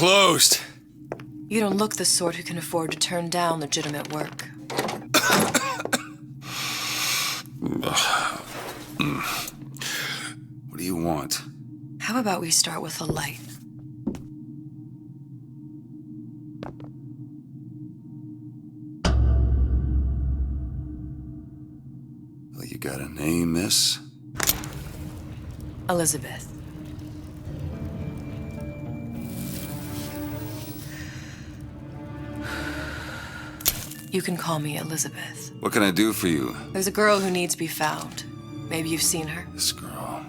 closed. You don't look the sort who can afford to turn down legitimate work. What do you want? How about we start with a light? Well, you got a name, miss? Elizabeth. You can call me Elizabeth. What can I do for you? There's a girl who needs to be found. Maybe you've seen her. This girl.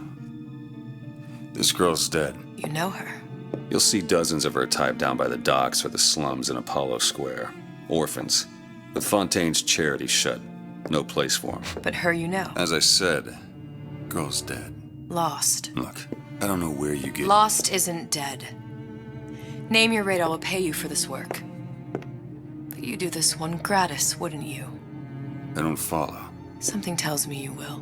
This girl's dead. You know her. You'll see dozens of her tied down by the docks or the slums in Apollo Square. Orphans. With Fontaine's charity shut. No place for them. But her you know. As I said, girl's dead. Lost. Look, I don't know where you get... Lost isn't dead. Name your rate, I will pay you for this work. But you do this one gratis, wouldn't you? I don't follow. Something tells me you will.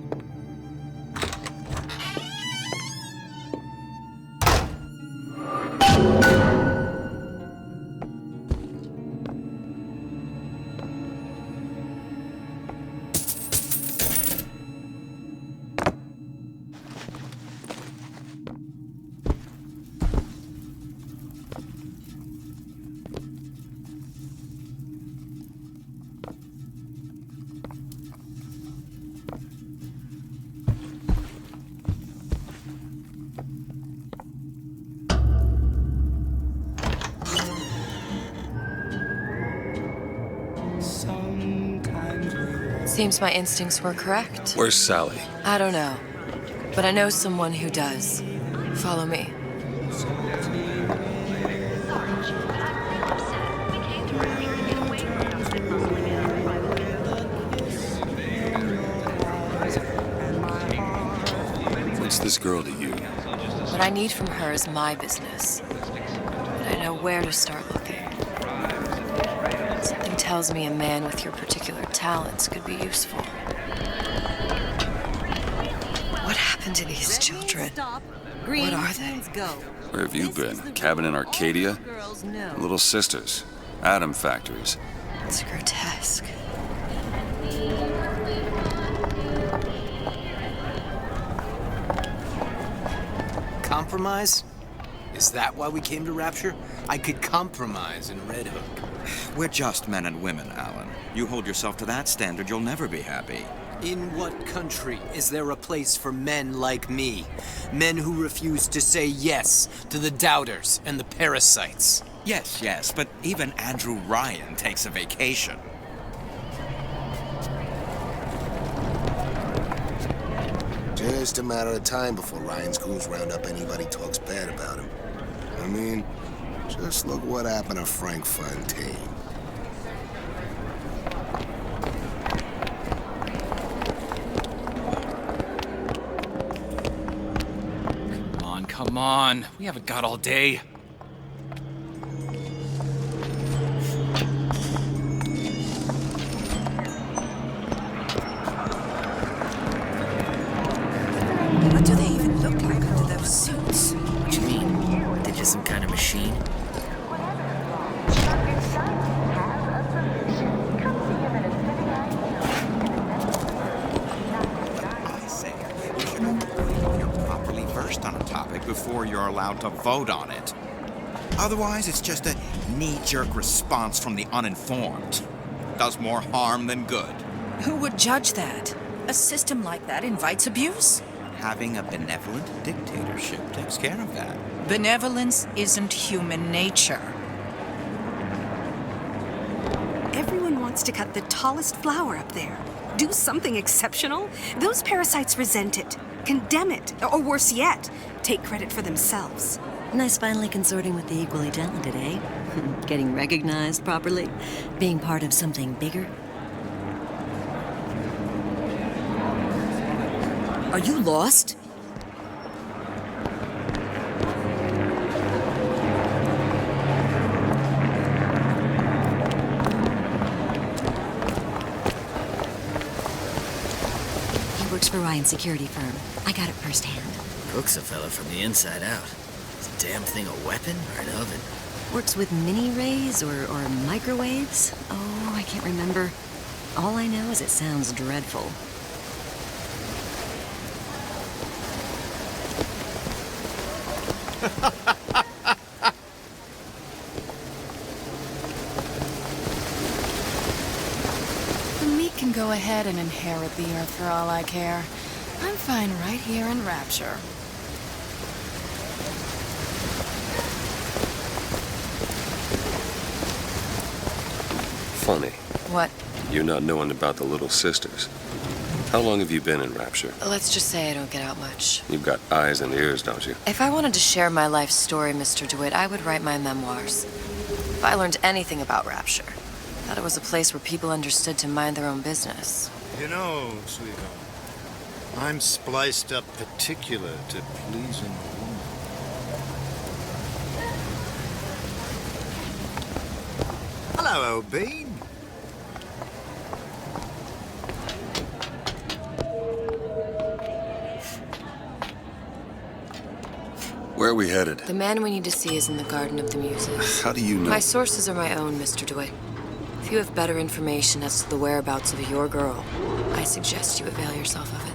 Seems my instincts were correct. Where's Sally? I don't know, but I know someone who does. Follow me. What's this girl to you? What I need from her is my business. But I know where to start looking. Something tells me a man with your particular talents could be useful. What happened to these children? What are they? Where have you been? A cabin in Arcadia? Little sisters. Atom factories. It's grotesque. Compromise? Is that why we came to Rapture? I could compromise in Red Hook. We're just men and women, Alan. You hold yourself to that standard, you'll never be happy. In what country is there a place for men like me? Men who refuse to say yes to the doubters and the parasites. Yes, but even Andrew Ryan takes a vacation. Just a matter of time before Ryan's goons round up anybody talks bad about him. I mean, just look what happened to Frank Fontaine. Come on. We haven't got all day. What do they even look like under those suits? What do you mean? They're just some kind of machine? I say, you should know you're properly versed on a topic before you're allowed to vote on it. Otherwise, it's just a knee-jerk response from the uninformed. Does more harm than good. Who would judge that? A system like that invites abuse? Having a benevolent dictatorship takes care of that. Benevolence isn't human nature. Everyone wants to cut the tallest flower up there. Do something exceptional. Those parasites resent it, condemn it, or worse yet, take credit for themselves. Nice finally consorting with the equally talented, eh? Getting recognized properly? Being part of something bigger? Are you lost? He works for Ryan's security firm. I got it firsthand. Cooks a fella from the inside out. Is the damn thing a weapon or an oven? Works with mini-rays or microwaves? Oh, I can't remember. All I know is it sounds dreadful. The meek can go ahead and inherit the earth for all I care. I'm fine right here in Rapture. Funny. What? You not knowing about the Little Sisters. How long have you been in Rapture? Let's just say I don't get out much. You've got eyes and ears, don't you? If I wanted to share my life story, Mr. DeWitt, I would write my memoirs. If I learned anything about Rapture, I thought it was a place where people understood to mind their own business. You know, sweetheart, I'm spliced up particular to pleasing a woman. Hello, old bean. Where are we headed? The man we need to see is in the Garden of the Muses. How do you know? My sources are my own, Mr. DeWitt. If you have better information as to the whereabouts of your girl, I suggest you avail yourself of it.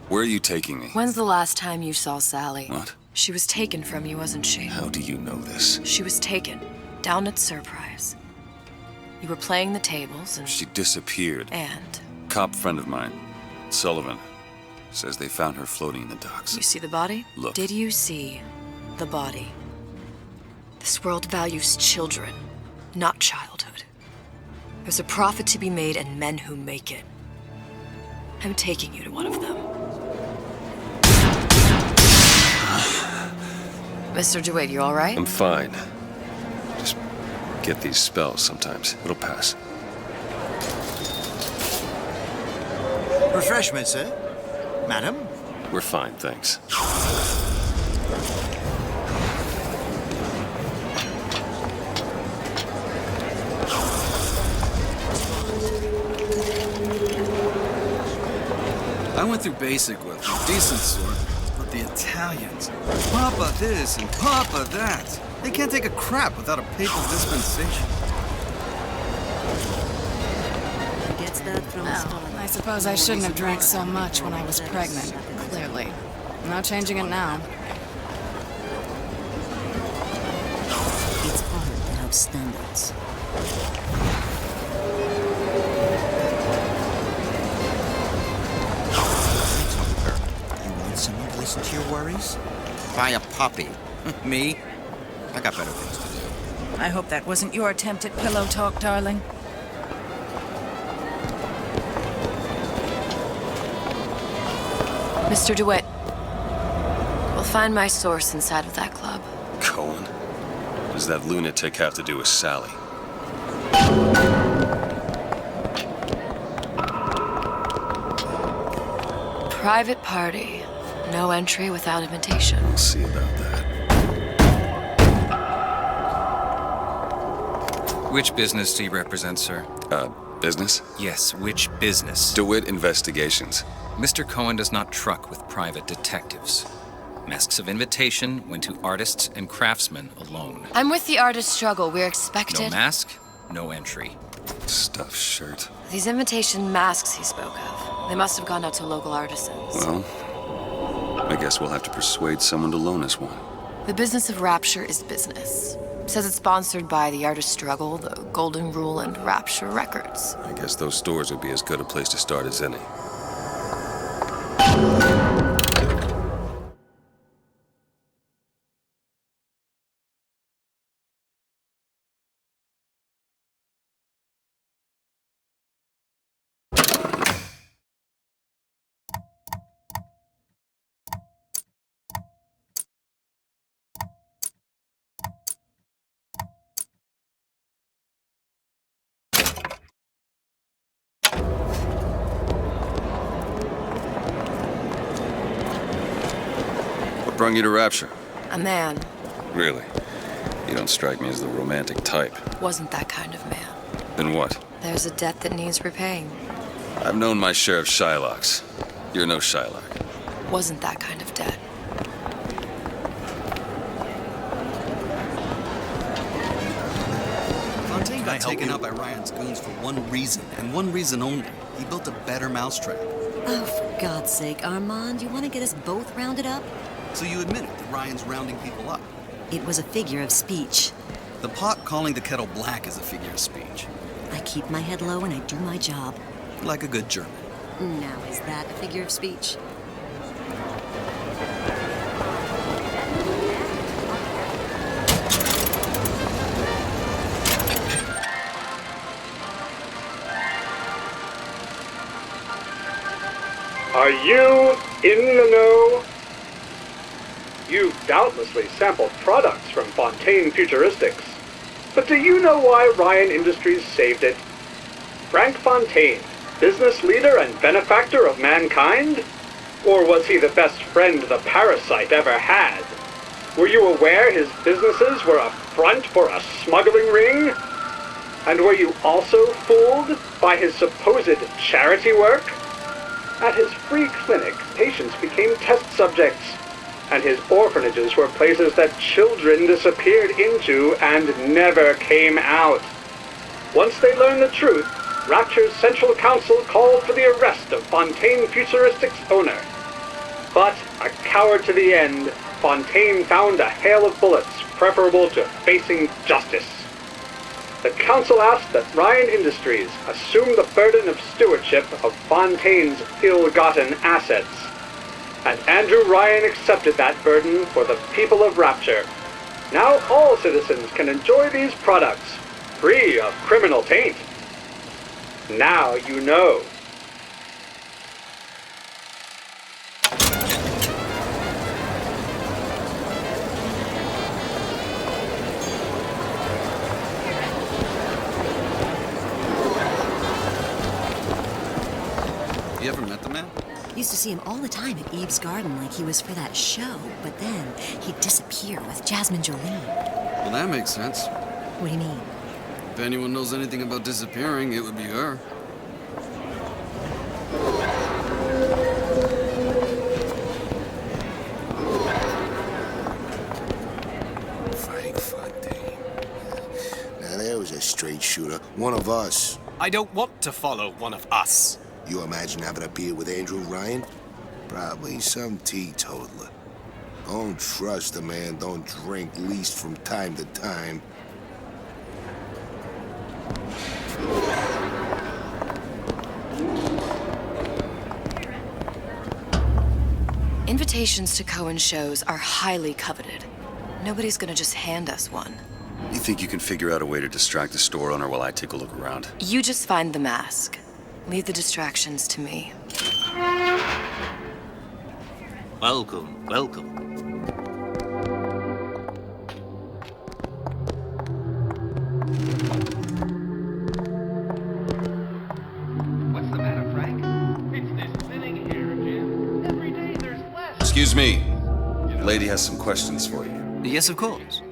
Where are you taking me? When's the last time you saw Sally? What? She was taken from you, wasn't she? How do you know this? She was taken, down at Surprise. You were playing the tables and... She disappeared. And? Cop friend of mine, Sullivan, says they found her floating in the docks. You see the body? Look. Did you see the body? This world values children, not childhood. There's a profit to be made and men who make it. I'm taking you to one of them. Mr. DeWitt, you all right? I'm fine. Just get these spells sometimes. It'll pass. Refreshments, sir? Madam? We're fine, thanks. I went through basic with a decent sort, but the Italians, Papa this and Papa that. They can't take a crap without a papal dispensation. Gets that from I suppose I shouldn't have drank so much when I was pregnant, clearly. Not changing it now. It's hard to have standards. You want someone to listen to your worries? Buy a puppy. Me? I got better things to do. I hope that wasn't your attempt at pillow talk, darling. Mr. DeWitt, we'll find my source inside of that club. Cohen? What does that lunatic have to do with Sally? Private party. No entry without invitation. We'll see about that. Which business do you represent, sir? Business? Yes, which business? DeWitt Investigations. Mr. Cohen does not truck with private detectives. Masks of invitation went to artists and craftsmen alone. I'm with the artist struggle. We're expected. No mask, no entry. Stuffed shirt. These invitation masks he spoke of. They must have gone out to local artisans. Well, I guess we'll have to persuade someone to loan us one. The business of Rapture is business. Says it's sponsored by the Artist Struggle, the Golden Rule, and Rapture Records. I guess those stores would be as good a place to start as any. What brung you to Rapture? A man. Really? You don't strike me as the romantic type. Wasn't that kind of man. Then what? There's a debt that needs repaying. I've known my share of Shylocks. You're no Shylock. Wasn't that kind of debt. Fontaine got taken out by Ryan's goons for one reason, and one reason only. He built a better mousetrap. Oh, for God's sake, Armand, you want to get us both rounded up? So you admit it, that Ryan's rounding people up. It was a figure of speech. The pot calling the kettle black is a figure of speech. I keep my head low and I do my job. Like a good German. Now, is that a figure of speech? Are you in the know? You've doubtlessly sampled products from Fontaine Futuristics. But do you know why Ryan Industries saved it? Frank Fontaine, business leader and benefactor of mankind? Or was he the best friend the parasite ever had? Were you aware his businesses were a front for a smuggling ring? And were you also fooled by his supposed charity work? At his free clinic, patients became test subjects, and his orphanages were places that children disappeared into and never came out. Once they learned the truth, Rapture's Central Council called for the arrest of Fontaine Futuristics' owner. But, a coward to the end, Fontaine found a hail of bullets preferable to facing justice. The council asked that Ryan Industries assume the burden of stewardship of Fontaine's ill-gotten assets. And Andrew Ryan accepted that burden for the people of Rapture. Now all citizens can enjoy these products, free of criminal taint. Now you know. You ever met the man? Used to see him all the time at Eve's Garden like he was for that show, but then he'd disappear with Jasmine Jolie. Well, that makes sense. What do you mean? If anyone knows anything about disappearing, it would be her. Frank Fontaine. Now there was a straight shooter. One of us. I don't want to follow one of us. You imagine having a beer with Andrew Ryan? Probably some teetotaler. Don't trust a man, don't drink, least from time to time. Invitations to Cohen shows are highly coveted. Nobody's gonna just hand us one. You think you can figure out a way to distract the store owner while I take a look around? You just find the mask. Leave the distractions to me. Welcome, welcome. What's the matter, Frank? It's this thinning here, Jim. Every day there's less. Excuse me. Lady has some questions for you. Yes, of course.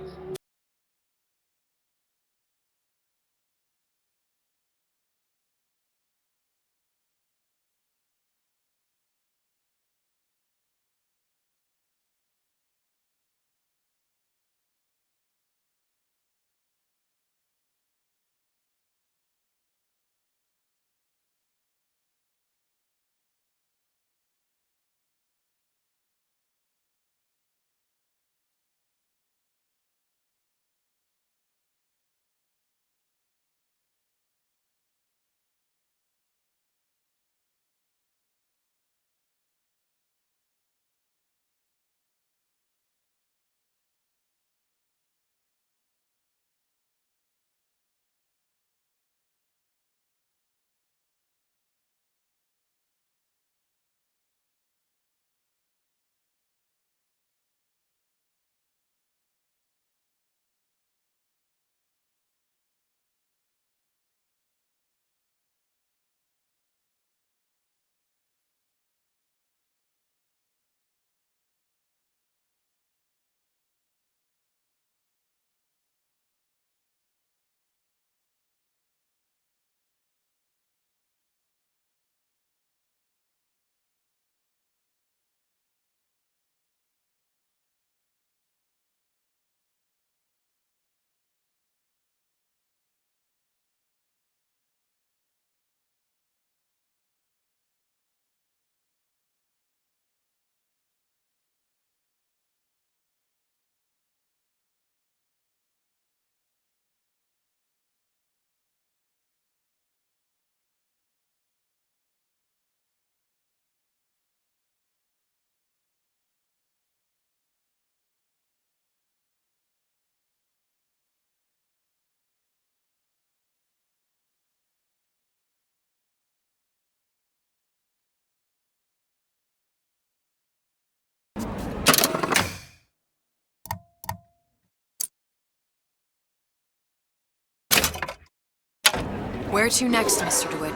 Where to next, Mr. DeWitt?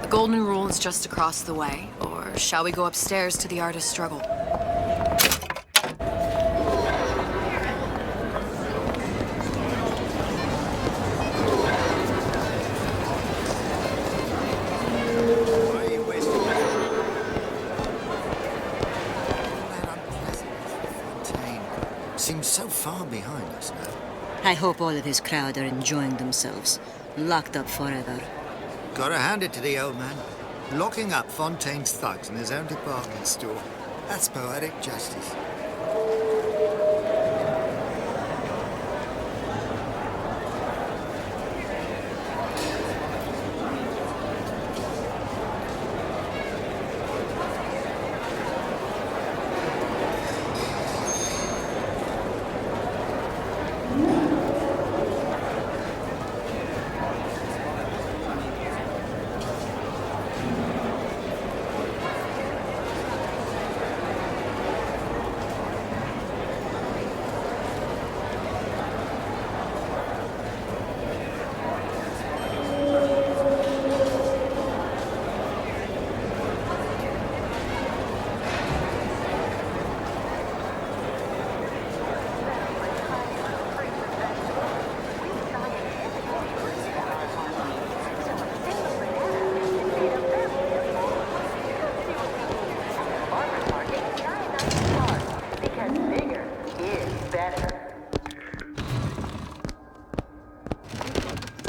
The Golden Rule is just across the way, or shall we go upstairs to the artist's struggle? Seems so far behind us now. I hope all of his crowd are enjoying themselves. Locked up forever. Gotta hand it to the old man. Locking up Fontaine's thugs in his own department store. That's poetic justice.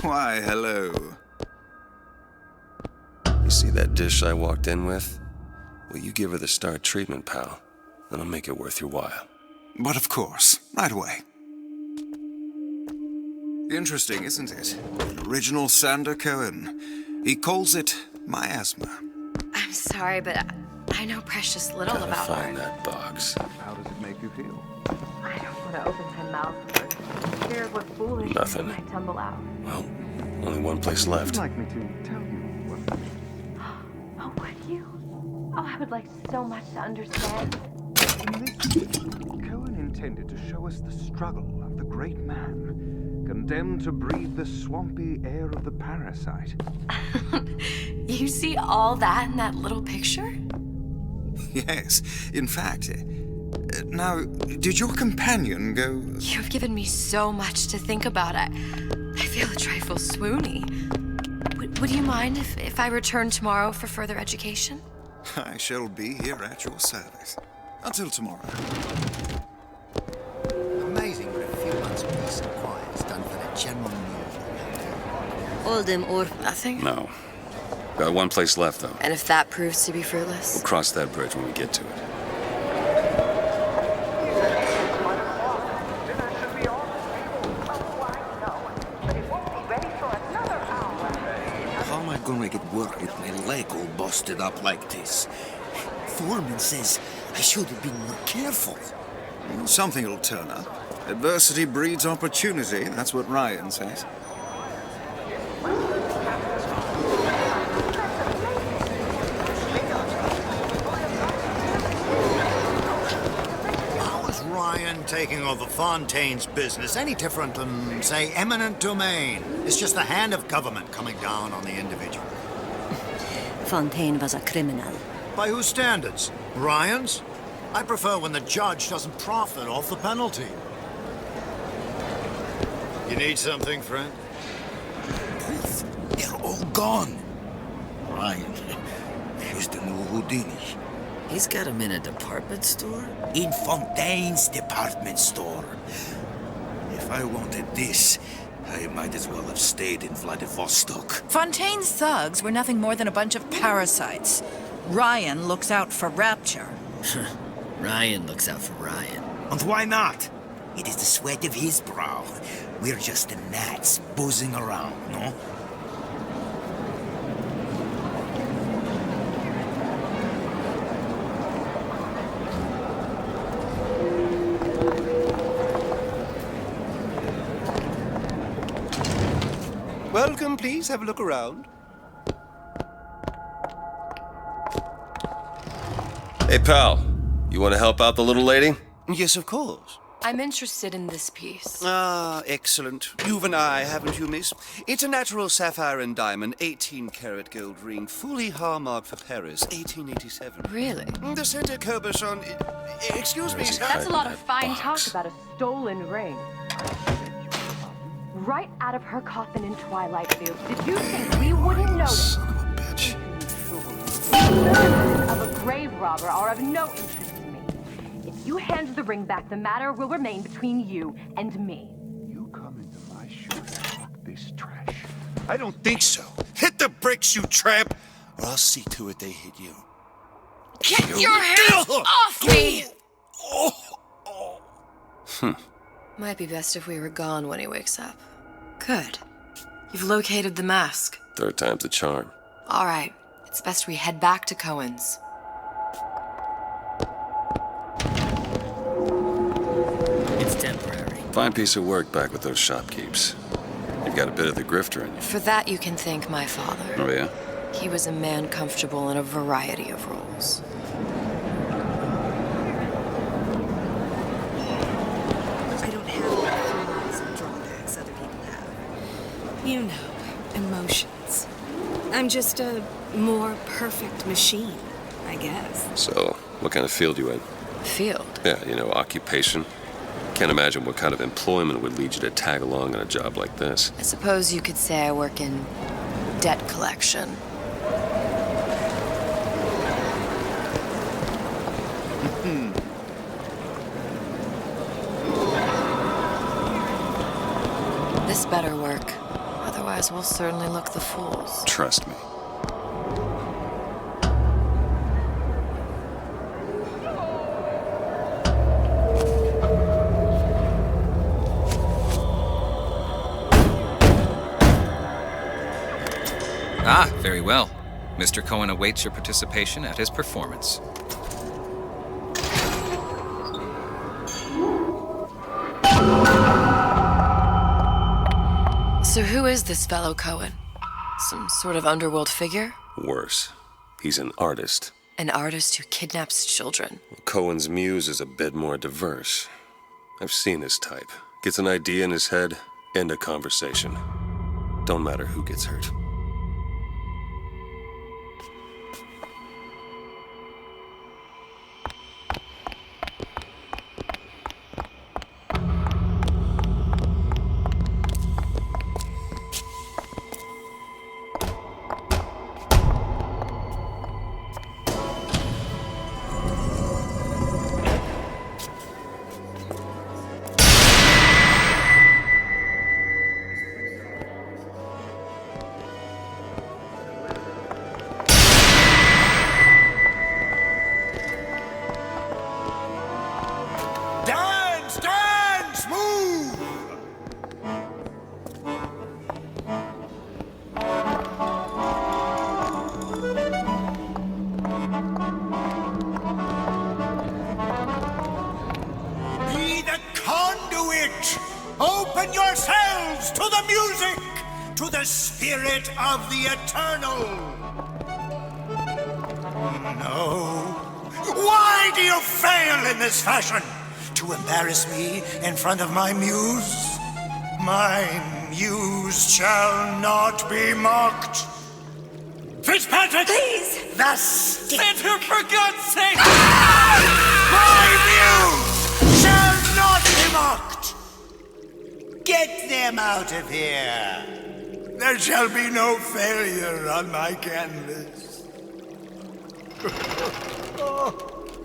Why, hello. You see that dish I walked in with? Well, you give her the star treatment, pal. Then I'll make it worth your while. But of course, right away. Interesting, isn't it? An original Sander Cohen. He calls it miasma. I'm sorry, but I know precious little Gotta about find art. that box. How does it make you feel? I don't want to open my mouth first. Fear of what foolish Nothing. might tumble out. Well, only one place left. Would you like me to tell you what? Oh, would you? Oh, I would like so much to understand. In this, Cohen intended to show us the struggle of the great man, condemned to breathe the swampy air of the parasite. You see all that in that little picture? Yes, in fact. Now, did your companion go... You've given me so much to think about. I feel a trifle swoony. Would you mind if I return tomorrow for further education? I shall be here at your service. Until tomorrow. Amazing what a few months of peace and quiet has done for the general mood. All them or nothing? No. Got one place left, though. And if that proves to be fruitless? We'll cross that bridge when we get to it. How am I gonna get work with my leg all busted up like this? Foreman says I should have been more careful. Something will turn up. Adversity breeds opportunity, that's what Ryan says. How is Ryan taking over Fontaine's business any different than, say, eminent domain? It's just the hand of government coming down on the individual. Fontaine was a criminal. By whose standards? Ryan's? I prefer when the judge doesn't profit off the penalty. You need something, friend? They're all gone. Ryan, he's the new Houdini. He's got him in a department store? In Fontaine's department store. If I wanted this, I might as well have stayed in Vladivostok. Fontaine's thugs were nothing more than a bunch of parasites. Ryan looks out for Rapture. Ryan looks out for Ryan. And why not? It is the sweat of his brow. We're just the gnats buzzing around, no? Welcome, please. Have a look around. Hey, pal. You want to help out the little lady? Yes, of course. I'm interested in this piece. Ah, excellent. You've an eye, haven't you, miss? It's a natural sapphire and diamond, 18-karat gold ring, fully hallmarked for Paris, 1887. Really? The center cabochon... Excuse me, sir. That's a lot of fine talk about a stolen ring. Right out of her coffin in Twilight Fields. Did you think we wouldn't notice? Son of a bitch. The services of a grave robber are of no interest to me. If you hand the ring back, the matter will remain between you and me. You come into my shootout with this trash. I don't think so. Hit the bricks, you tramp, or I'll see to it they hit you. Get your hands off me! Might be best if we were gone when he wakes up. Good. You've located the mask. Third time's the charm. All right. It's best we head back to Cohen's. It's temporary. Fine piece of work back with those shopkeeps. You've got a bit of the grifter in you. For that, you can thank my father. Oh, yeah? He was a man comfortable in a variety of roles. I don't have the flaws and drawbacks other people have. You know, emotions. I'm just a more perfect machine, I guess. So, what kind of field you in? Field? Yeah, occupation. Can't imagine what kind of employment would lead you to tag along on a job like this. I suppose you could say I work in debt collection. This better work. Otherwise, we'll certainly look the fools. Trust me. Ah, very well. Mr. Cohen awaits your participation at his performance. So who is this fellow Cohen? Some sort of underworld figure? Worse. He's an artist. An artist who kidnaps children. Cohen's muse is a bit more diverse. I've seen his type. Gets an idea in his head, end a conversation. Don't matter who gets hurt. Dance, dance, move! Be the conduit! Open yourselves to the music, to the spirit of the eternal! No. Why do you fail in this fashion? To embarrass me in front of my muse? My muse shall not be mocked. Fitzpatrick! Please! The stick! Santa, for God's sake! My muse shall not be mocked! Get them out of here! There shall be no failure on my canvas.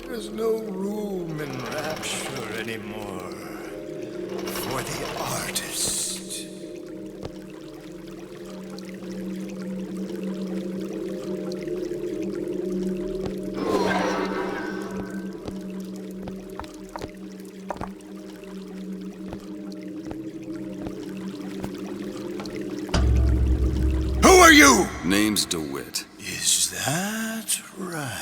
There's no room in rapture anymore for the artist. Who are you? Name's DeWitt. Is that right?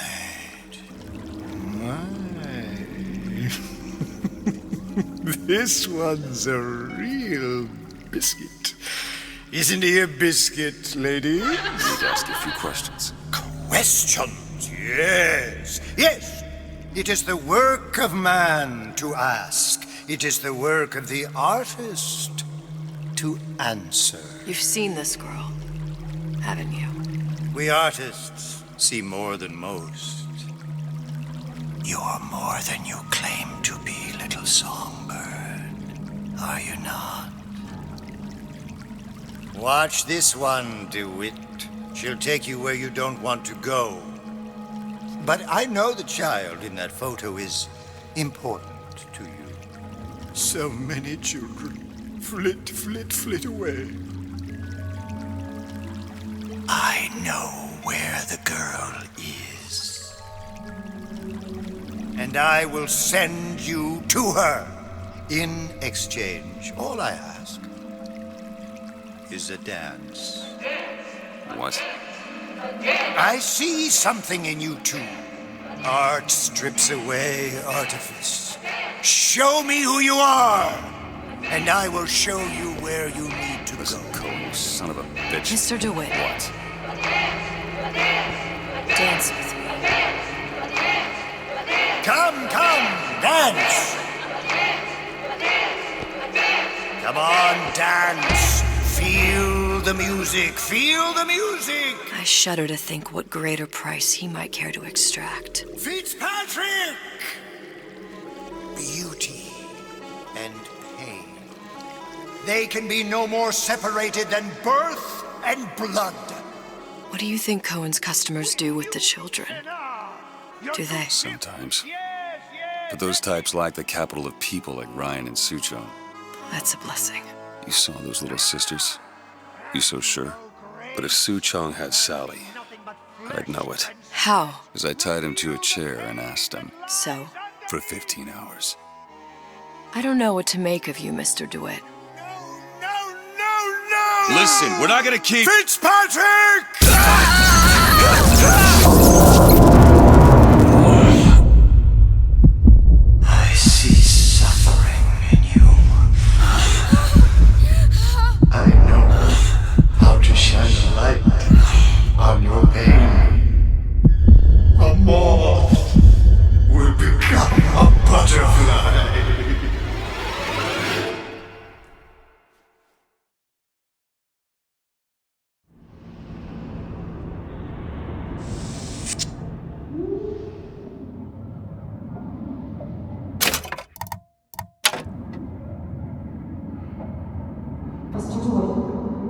This one's a real biscuit. Isn't he a biscuit, ladies? Need to ask you a few questions. Questions, yes. Yes, it is the work of man to ask. It is the work of the artist to answer. You've seen this girl, haven't you? We artists see more than most. You're more than you claim to be, little songbird. Are you not? Watch this one, DeWitt. She'll take you where you don't want to go. But I know the child in that photo is important to you. So many children flit, flit, flit away. I know where the girl is. And I will send you to her. In exchange, all I ask is a dance. What? I see something in you two. Art strips away artifice. Show me who you are, and I will show you where you need to Listen, go. Cole, son of a bitch. Mr. DeWitt. What? Dance with me. Come, dance! Come on, dance! Feel the music, feel the music! I shudder to think what greater price he might care to extract. Fitzpatrick! Beauty and pain. They can be no more separated than birth and blood. What do you think Cohen's customers do with the children? Do they? Sometimes. But those types lack the capital of people like Ryan and Suchong. That's a blessing. You saw those little sisters? You so sure? But if Suchong had Sally, I'd know it. How? As I tied him to a chair and asked him. So? For 15 hours. I don't know what to make of you, Mr. DeWitt. Listen, we're not gonna keep... Fitzpatrick! I see suffering in you. I know how to shine a light on your pain. A moth will become a butterfly.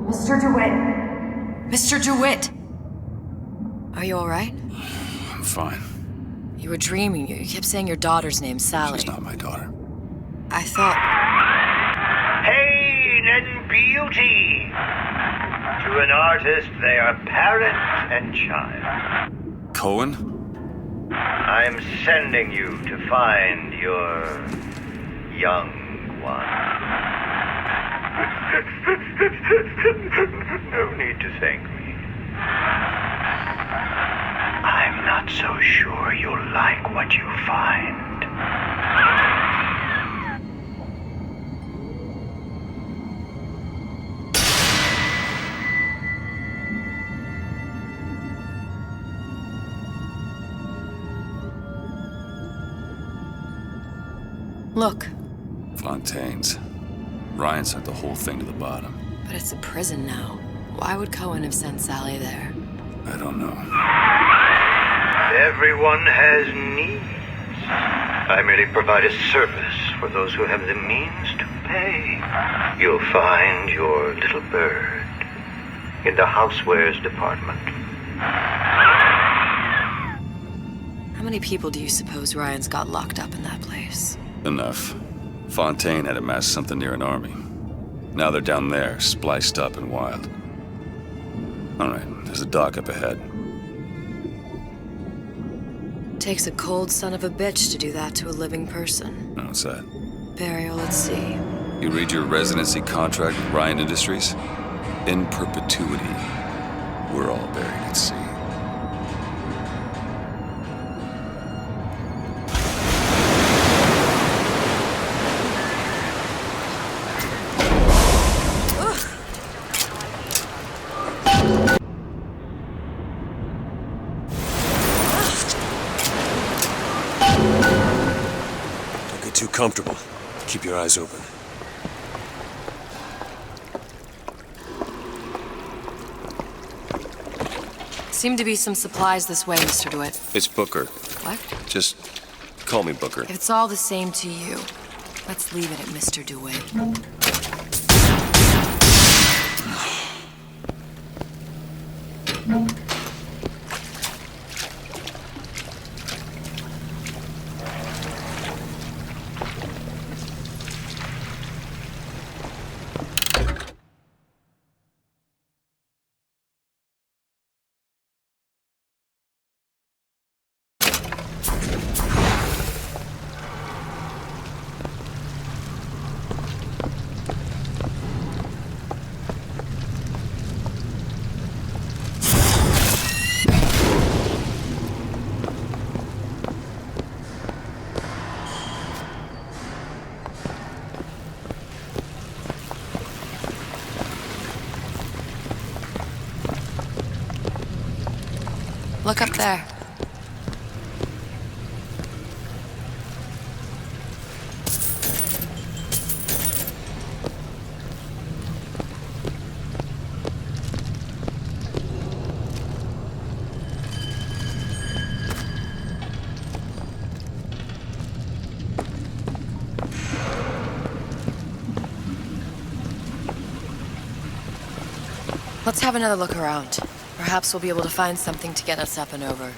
Mr. DeWitt! Mr. DeWitt! Are you alright? I'm fine. You were dreaming. You kept saying your daughter's name, Sally. She's not my daughter. I thought... Pain and beauty. To an artist, they are parent and child. Cohen? I'm sending you to find your young one. No need to thank me. I'm not so sure you'll like what you find. Look. Fontaine's. Ryan sent the whole thing to the bottom. But it's a prison now. Why would Cohen have sent Sally there? I don't know. Everyone has needs. I merely provide a service for those who have the means to pay. You'll find your little bird in the housewares department. How many people do you suppose Ryan's got locked up in that place? Enough. Fontaine had amassed something near an army. Now they're down there, spliced up and wild. All right, there's a dock up ahead. Takes a cold son of a bitch to do that to a living person. What's that? Burial, let's see. You read your residency contract with Ryan Industries? In perpetuity, we're all buried at sea. Too comfortable. Keep your eyes open. Seem to be some supplies this way, Mr. DeWitt. It's Booker. What? Just call me Booker. If it's all the same to you, let's leave it at Mr. DeWitt. Look up there. Let's have another look around. Perhaps we'll be able to find something to get us up and over.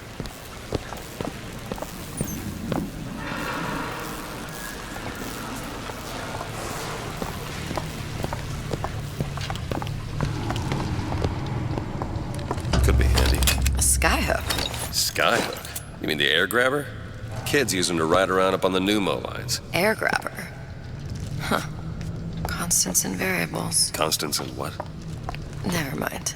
Could be handy. A skyhook? Skyhook? You mean the air grabber? Kids use them to ride around up on the pneumo lines. Air grabber? Huh. Constants and variables. Constants and what? Never mind.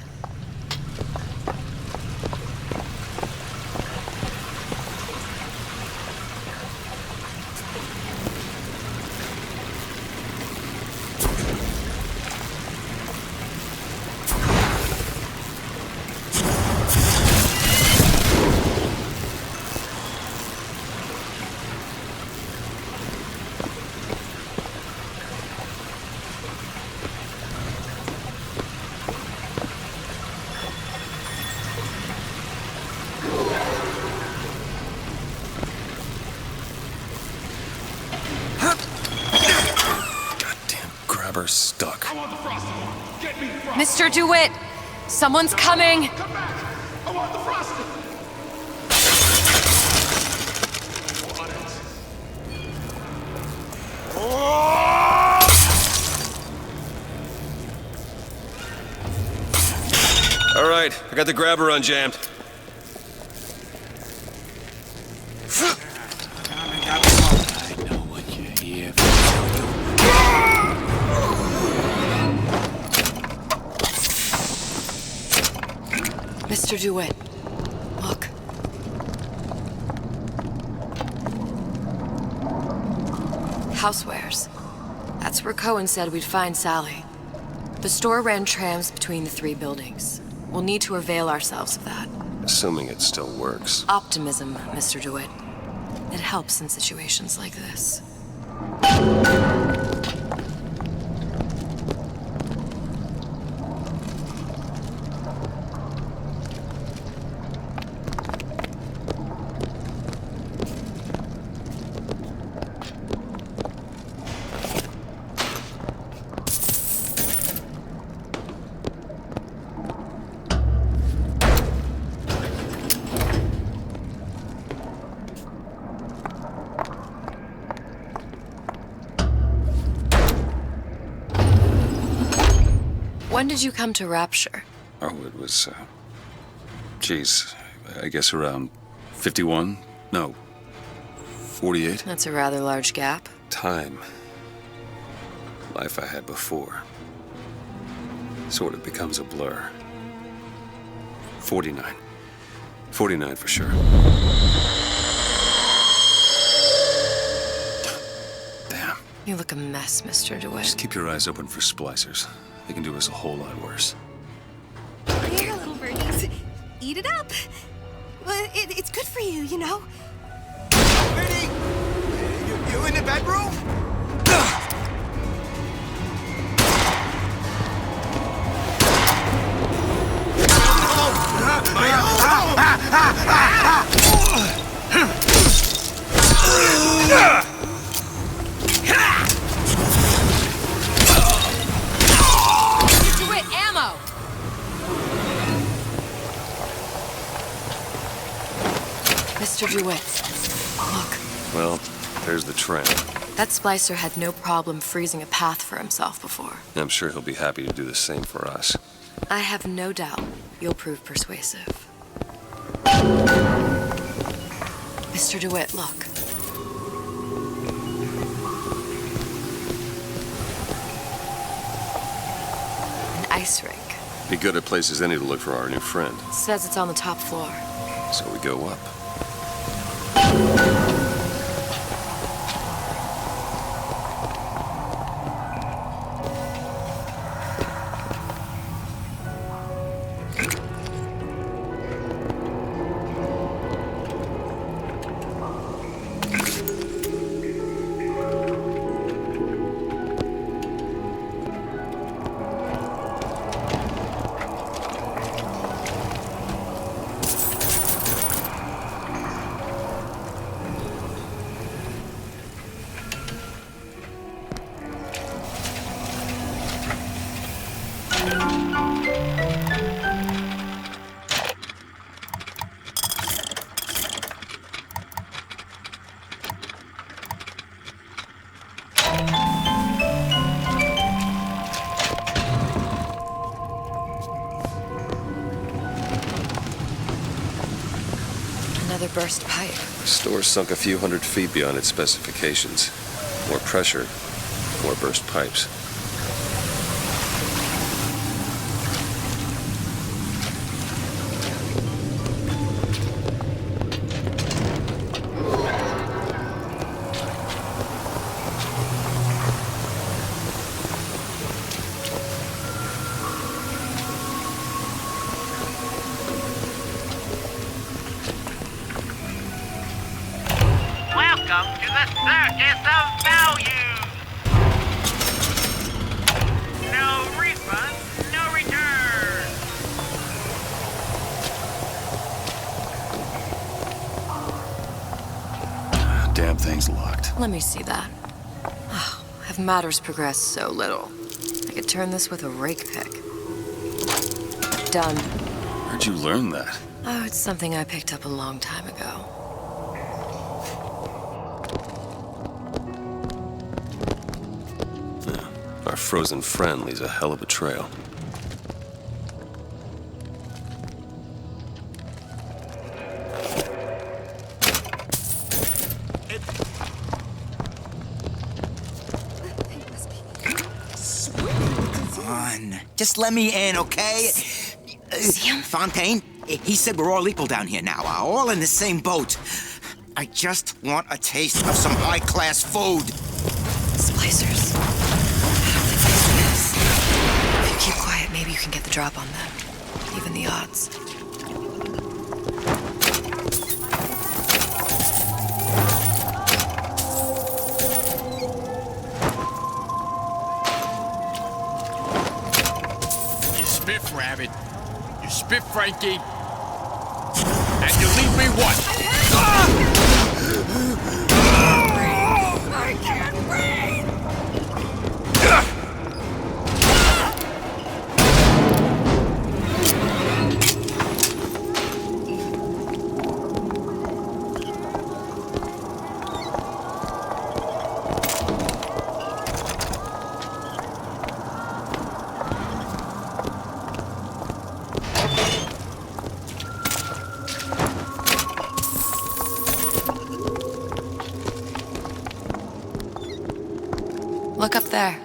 Stuck. Mr. DeWitt! Someone's coming! Come back! I want the frosting! All right, I got the grabber unjammed. I know what you're here for. Mr. DeWitt, look. Housewares. That's where Cohen said we'd find Sally. The store ran trams between the three buildings. We'll need to avail ourselves of that. Assuming it still works. Optimism, Mr. DeWitt. It helps in situations like this. When did you come to Rapture? Oh, it was, geez, I guess around 51? No, 48? That's a rather large gap. Time. Life I had before. Sort of becomes a blur. 49. 49 for sure. Damn. You look a mess, Mr. DeWitt. Just keep your eyes open for splicers. They can do us a whole lot worse. Here, little birdies. Eat it up. Well, it's good for you, you know. Bertie! You in the bedroom? Look, Well, there's the train. that splicer had no problem freezing a path for himself before. I'm sure he'll be happy to do the same for us. I have no doubt you'll prove persuasive. Mr. DeWitt, look. An ice rink. Be good at places any to look for our new friend. Says it's on the top floor. So we go up. Another burst pipe. The store sunk a few hundred feet beyond its specifications. More pressure, more burst pipes. Welcome to the circus of value! No refund, no return! Damn thing's locked. Let me see that. Oh, have matters progressed so little? I could turn this with a rake pick. Done. Where'd you learn that? Oh, it's something I picked up a long time ago. Our frozen friend leaves a hell of a trail. Come on. Just let me in, okay? Fontaine, he said we're all equal down here now, all in the same boat. I just want a taste of some high-class food. Splicers. I don't think that's this. If you keep quiet, maybe you can get the drop on them. Even the odds. You spiff, Rabbit. You spiff, Frankie. And you leave me what? I can't breathe! Look up there.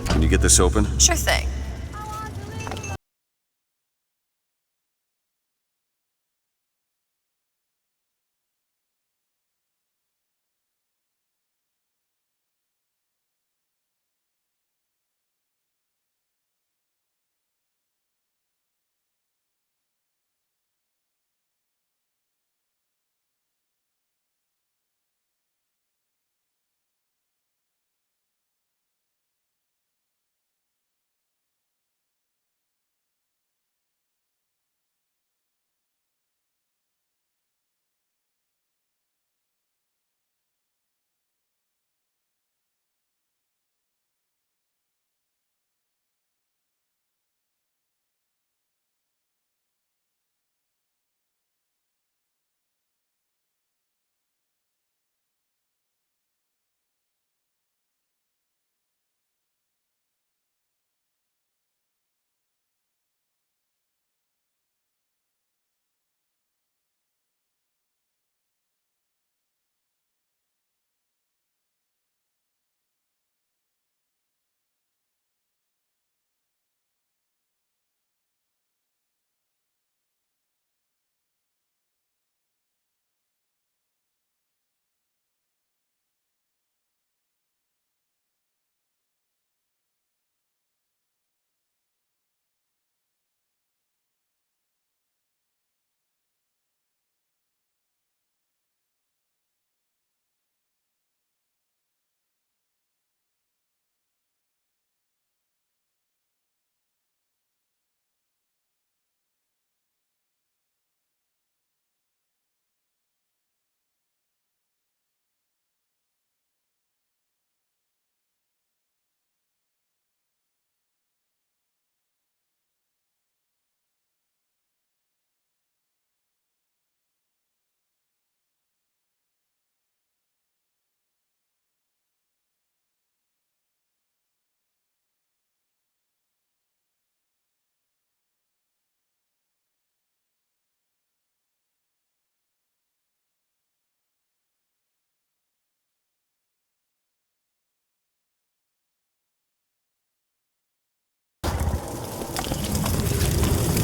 Can you get this open? Sure thing.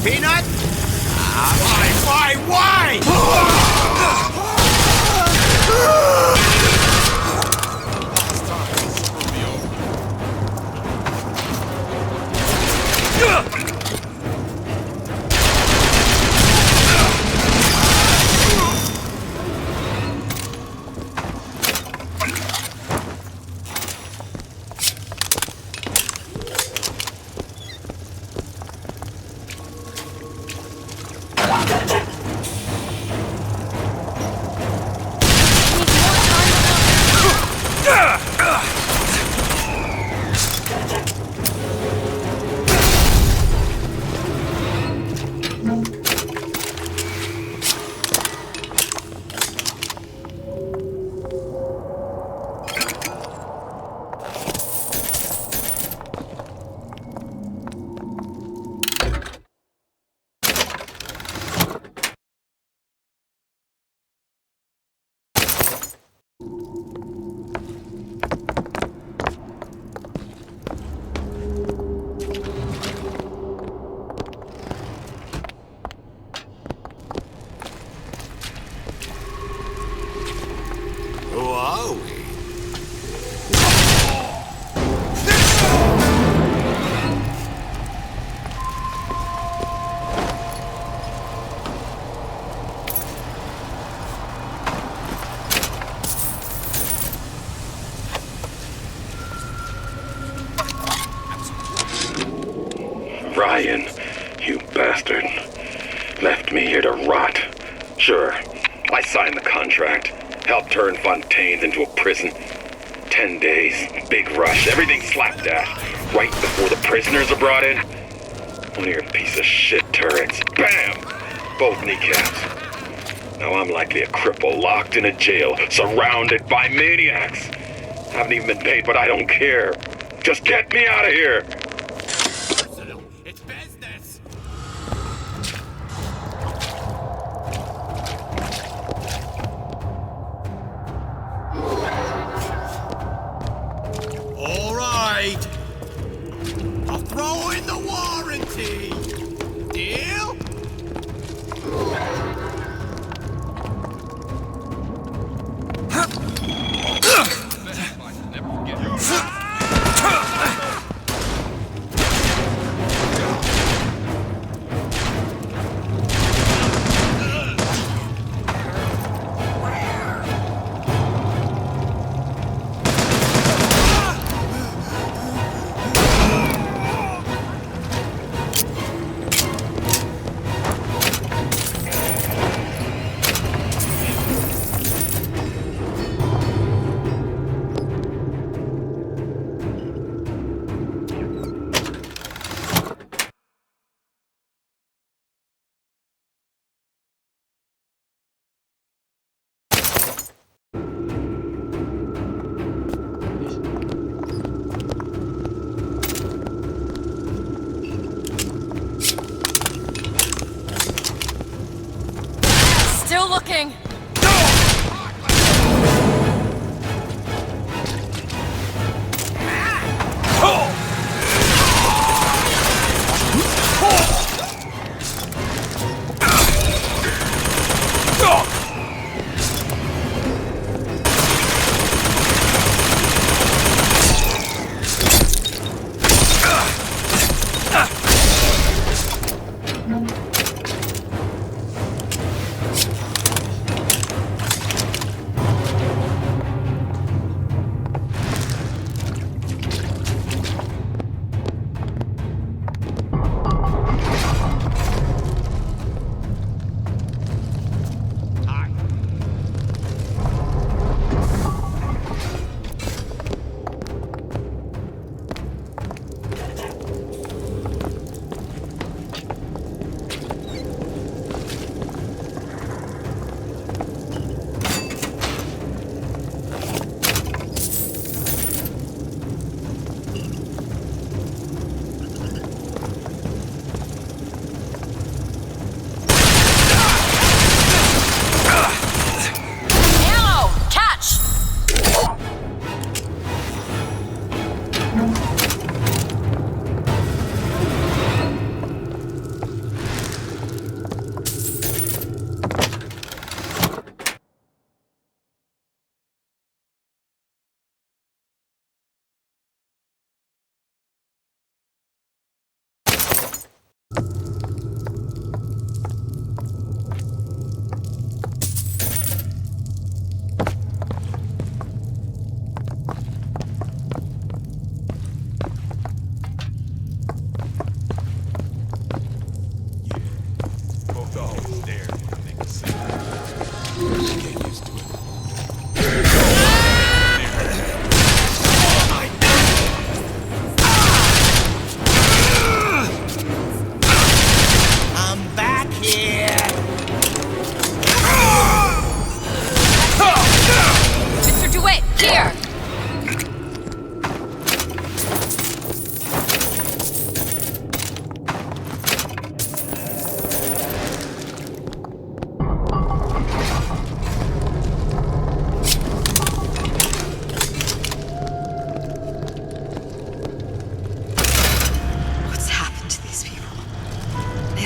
Peanut? Why? Who are we? Ryan, you bastard. Left me here to rot. Sure, I signed the contract. Helped turn Fontaine's into a prison. 10 days, big rush, everything slapdash. Right before the prisoners are brought in. One of your piece of shit turrets. Bam! Both kneecaps. Now I'm likely a cripple locked in a jail, surrounded by maniacs. Haven't even been paid, but I don't care. Just get me out of here! It's business! All right. I'll throw in the warranty. Deal? Still looking!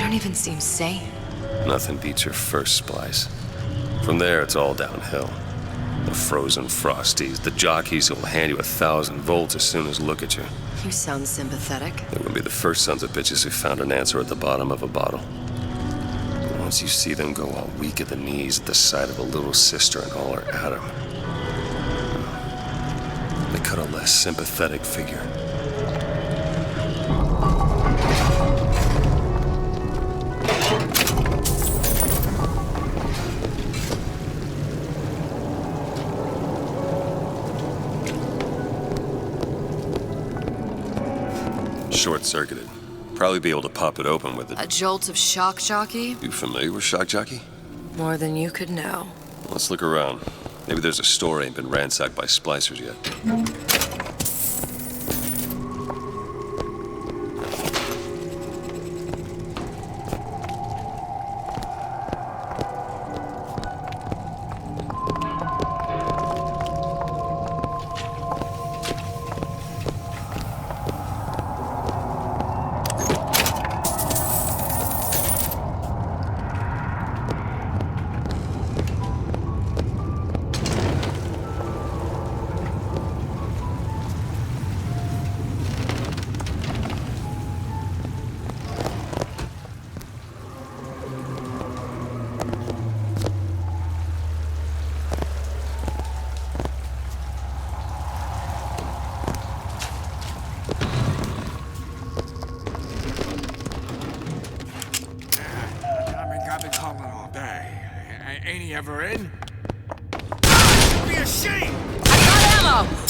don't even seem sane. Nothing beats your first splice. From there, it's all downhill. The frozen frosties, the jockeys who'll hand you 1,000 volts as soon as look at you. You sound sympathetic. They wouldn't be the first sons of bitches who found an answer at the bottom of a bottle. But once you see them go all weak at the knees at the sight of a little sister and all her Adam, they cut a less sympathetic figure. Short-circuited. Probably be able to pop it open with A jolt of shock jockey? You familiar with shock jockey? More than you could know. Let's look around. Maybe there's a store ain't been ransacked by splicers yet. I've been calling all day. Ain't he ever in? Be a shame! I got ammo!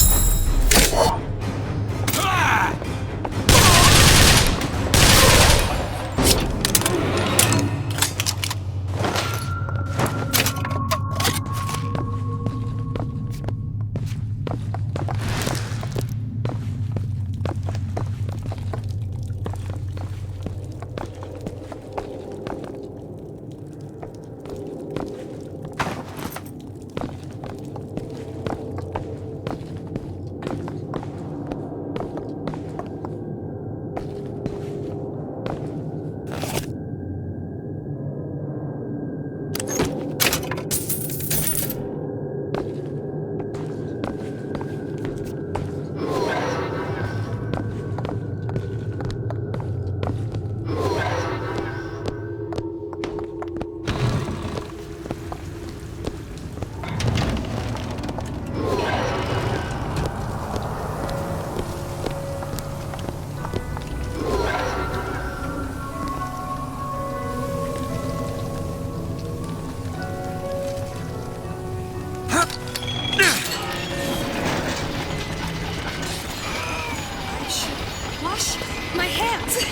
My hands!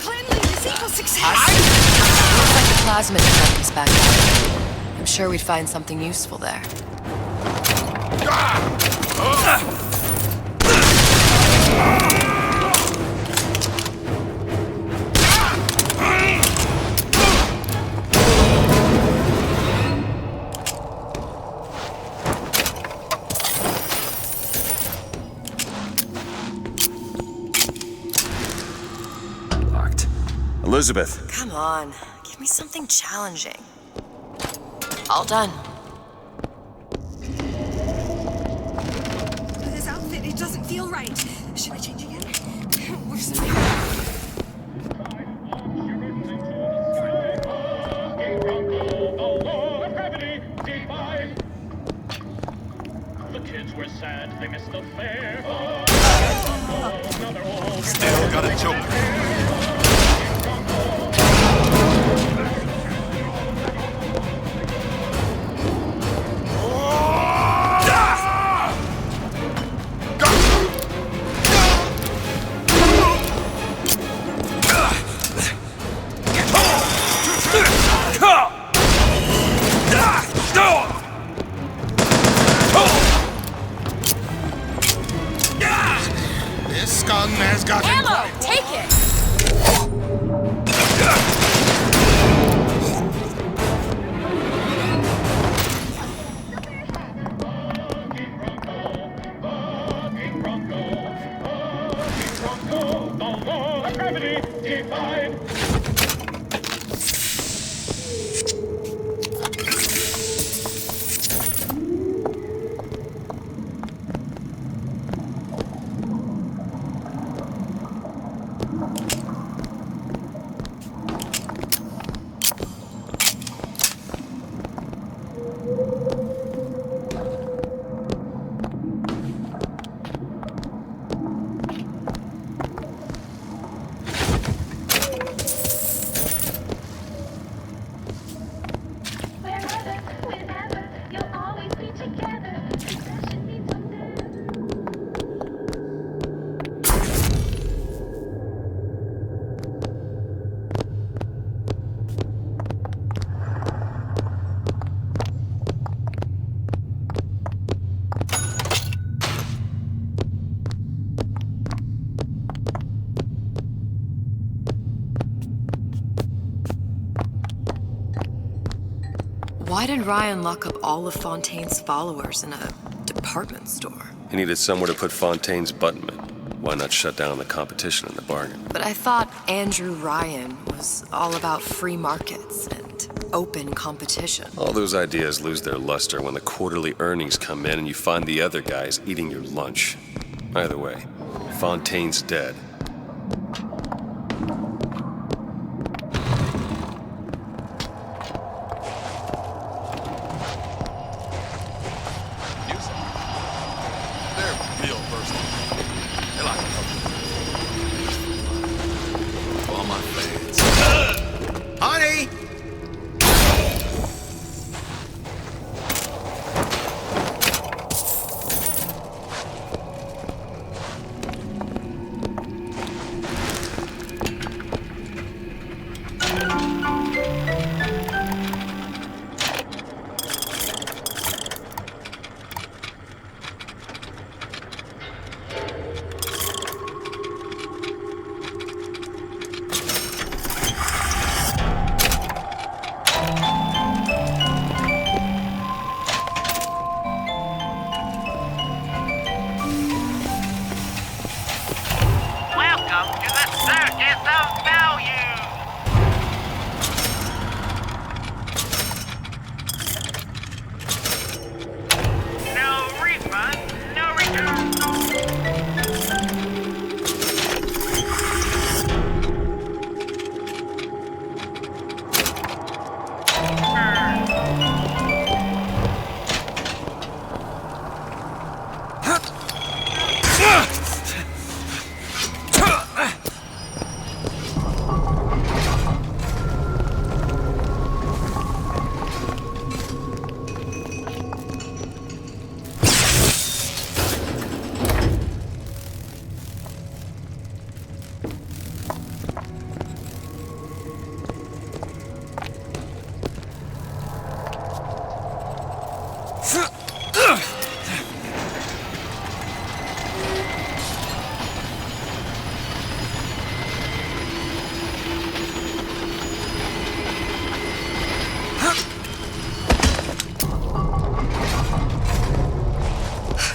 Cleanliness equals success! Looks like the plasma detector's back out. I'm sure we'd find something useful there. Elizabeth. Come on, give me something challenging. All done. This outfit, it doesn't feel right. Should I change again? Where's something? The kids were sad, they missed the fair. Still got a joke. This gun has got ammo! Take it! Why did Ryan lock up all of Fontaine's followers in a department store? He needed somewhere to put Fontaine's buttonmen. Why not shut down the competition in the bargain? But I thought Andrew Ryan was all about free markets and open competition. All those ideas lose their luster when the quarterly earnings come in and you find the other guys eating your lunch. Either way, Fontaine's dead. Honey! Welcome to the Circus of Value! No refund, no return.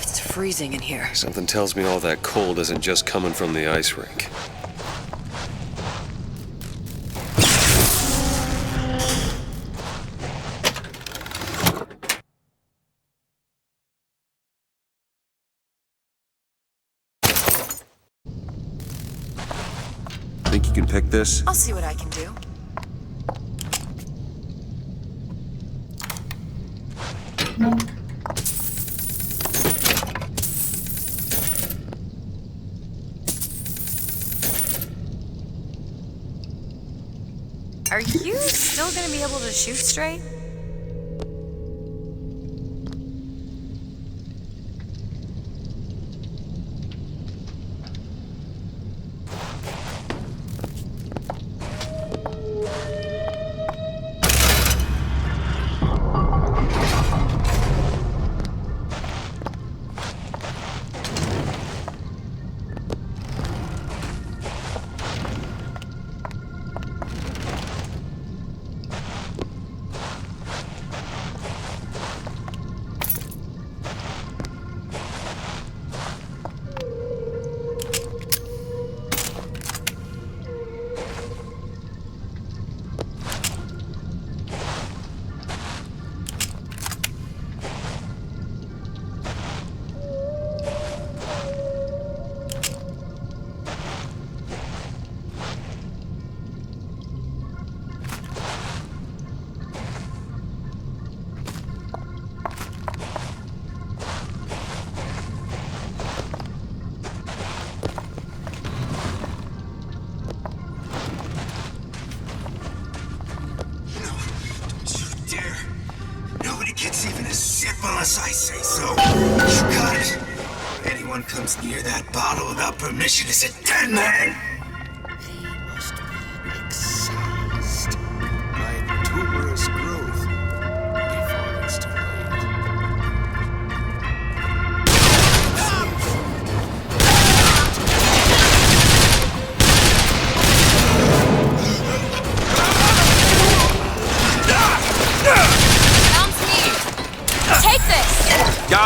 It's freezing in here. Something tells me all that cold isn't just coming from the ice rink. Think you can pick this? I'll see what I can do. Are you still gonna be able to shoot straight? Gets even a sip unless I say so. You got it. Anyone comes near that bottle without permission is a dead man. They must be excised by tuberous growth before it's too late.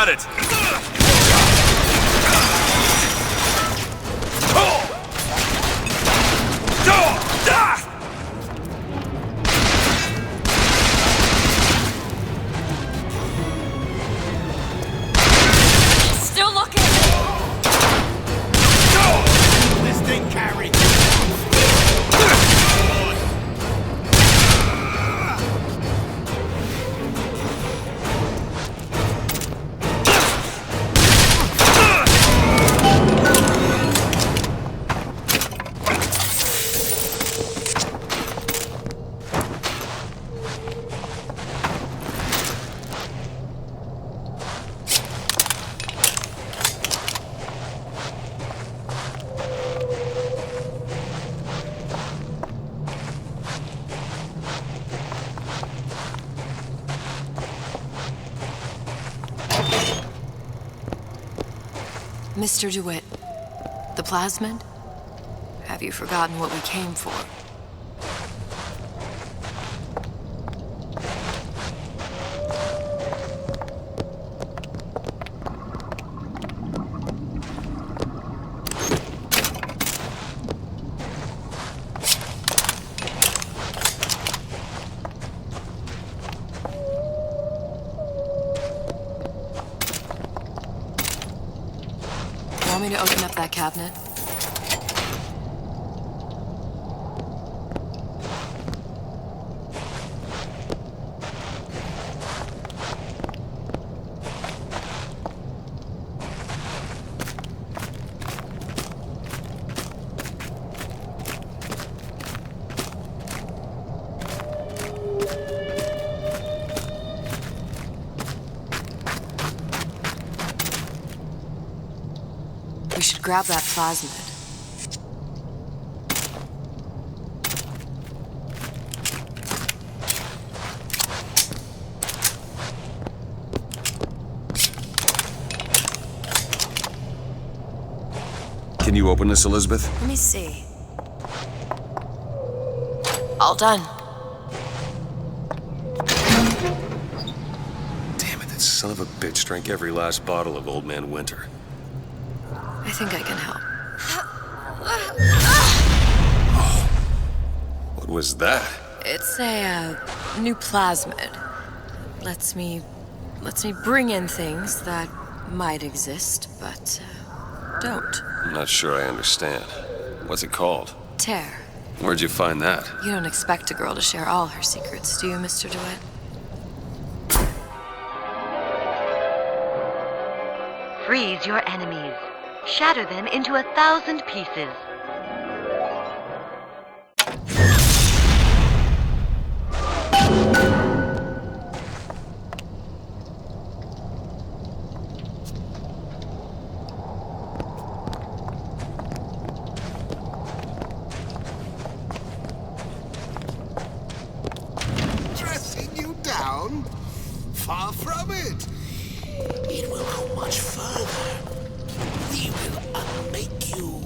got it! Still looking! This thing carries. Mr. DeWitt, the plasmid? Have you forgotten what we came for? Want me to open up that cabinet? We should grab that plasmid. Can you open this, Elizabeth? Let me see. All done. Damn it, that son of a bitch drank every last bottle of Old Man Winter. I think I can help. What was that? It's a new plasmid. Lets me bring in things that might exist, but don't. I'm not sure I understand. What's it called? Tear. Where'd you find that? You don't expect a girl to share all her secrets, do you, Mr. DeWitt? Freeze your enemies. Shatter them into 1,000 pieces. Dressing you down? Far from it. It will go much further. We will unmake you,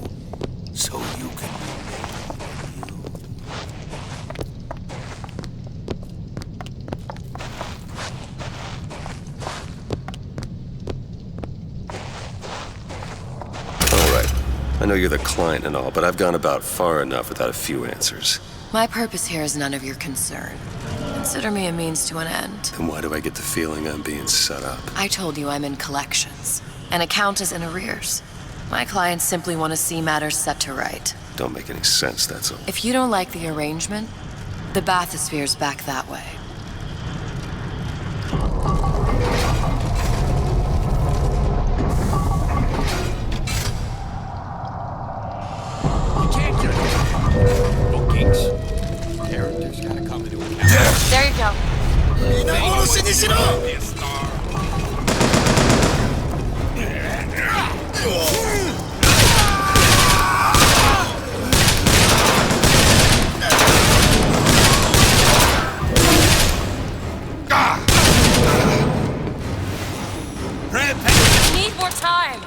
so you can remain you. All right. I know you're the client and all, but I've gone about far enough without a few answers. My purpose here is none of your concern. Consider me a means to an end. Then why do I get the feeling I'm being set up? I told you I'm in collections. An account is in arrears. My clients simply want to see matters set to right. Don't make any sense, that's all. If you don't like the arrangement, the bathysphere's back that way. Characters gotta come into account. There you go. Need more time.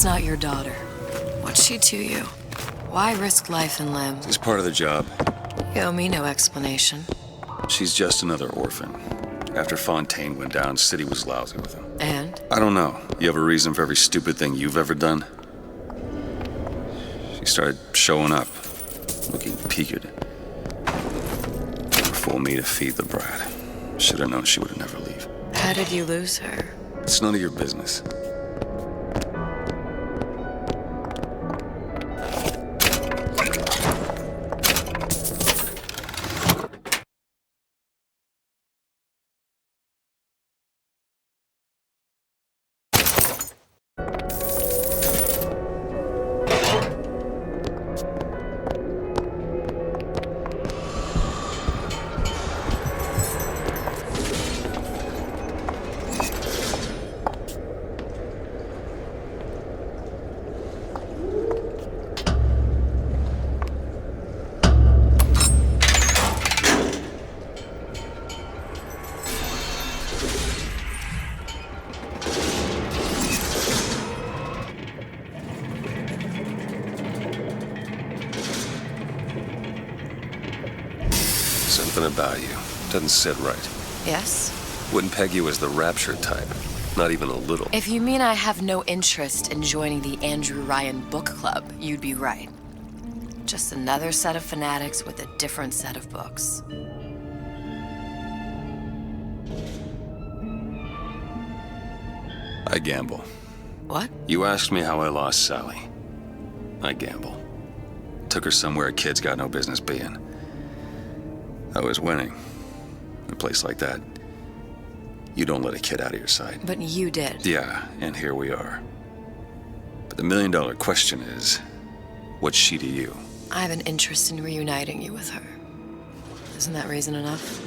Sally's not your daughter. What's she to you? Why risk life and limb? It's part of the job. You owe me no explanation. She's just another orphan. After Fontaine went down, City was lousy with him. And? I don't know. You have a reason for every stupid thing you've ever done? She started showing up, looking peaked. Fool me to feed the brat. Should have known she would never leave. How did you lose her? It's none of your business. Something about you doesn't sit right. Yes? Wouldn't peg you as the rapture type. Not even a little. If you mean I have no interest in joining the Andrew Ryan book club, you'd be right. Just another set of fanatics with a different set of books. I gamble. What? You asked me how I lost Sally. I gamble. Took her somewhere a kid's got no business being. I was winning. In a place like that, you don't let a kid out of your sight. But you did. Yeah, and here we are. But the million-dollar question is, what's she to you? I have an interest in reuniting you with her. Isn't that reason enough?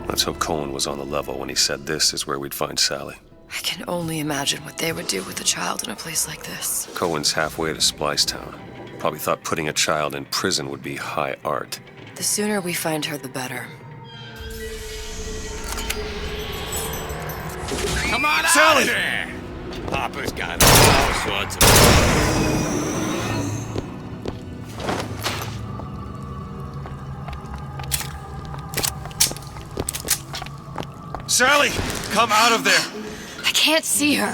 Let's hope Cohen was on the level when he said this is where we'd find Sally. I can only imagine what they would do with a child in a place like this. Cohen's halfway to Splicetown. Probably thought putting a child in prison would be high art. The sooner we find her, the better. Come on Sally! out there! Papa's got all sorts of... Sally! Come out of there! I can't see her.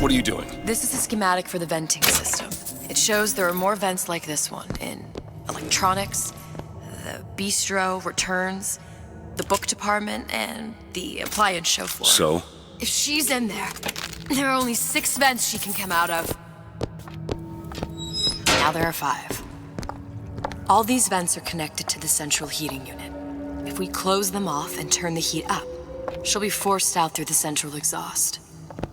What are you doing? This is a schematic for the venting system. It shows there are more vents like this one in electronics, the bistro, returns, the book department, and the appliance show floor. So? If she's in there, there are only 6 vents she can come out of. Now there are 5. All these vents are connected to the central heating unit. If we close them off and turn the heat up, she'll be forced out through the central exhaust.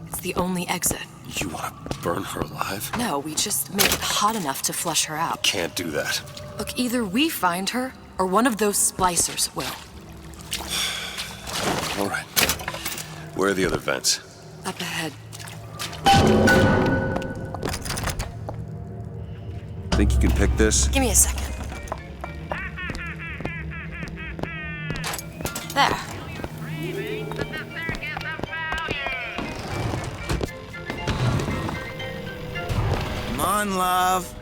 It's the only exit. You want to burn her alive? No, we just make it hot enough to flush her out. Can't do that. Look, either we find her, or one of those splicers will. All right. Where are the other vents? Up ahead. Think you can pick this? Give me a second. There. Come on, love.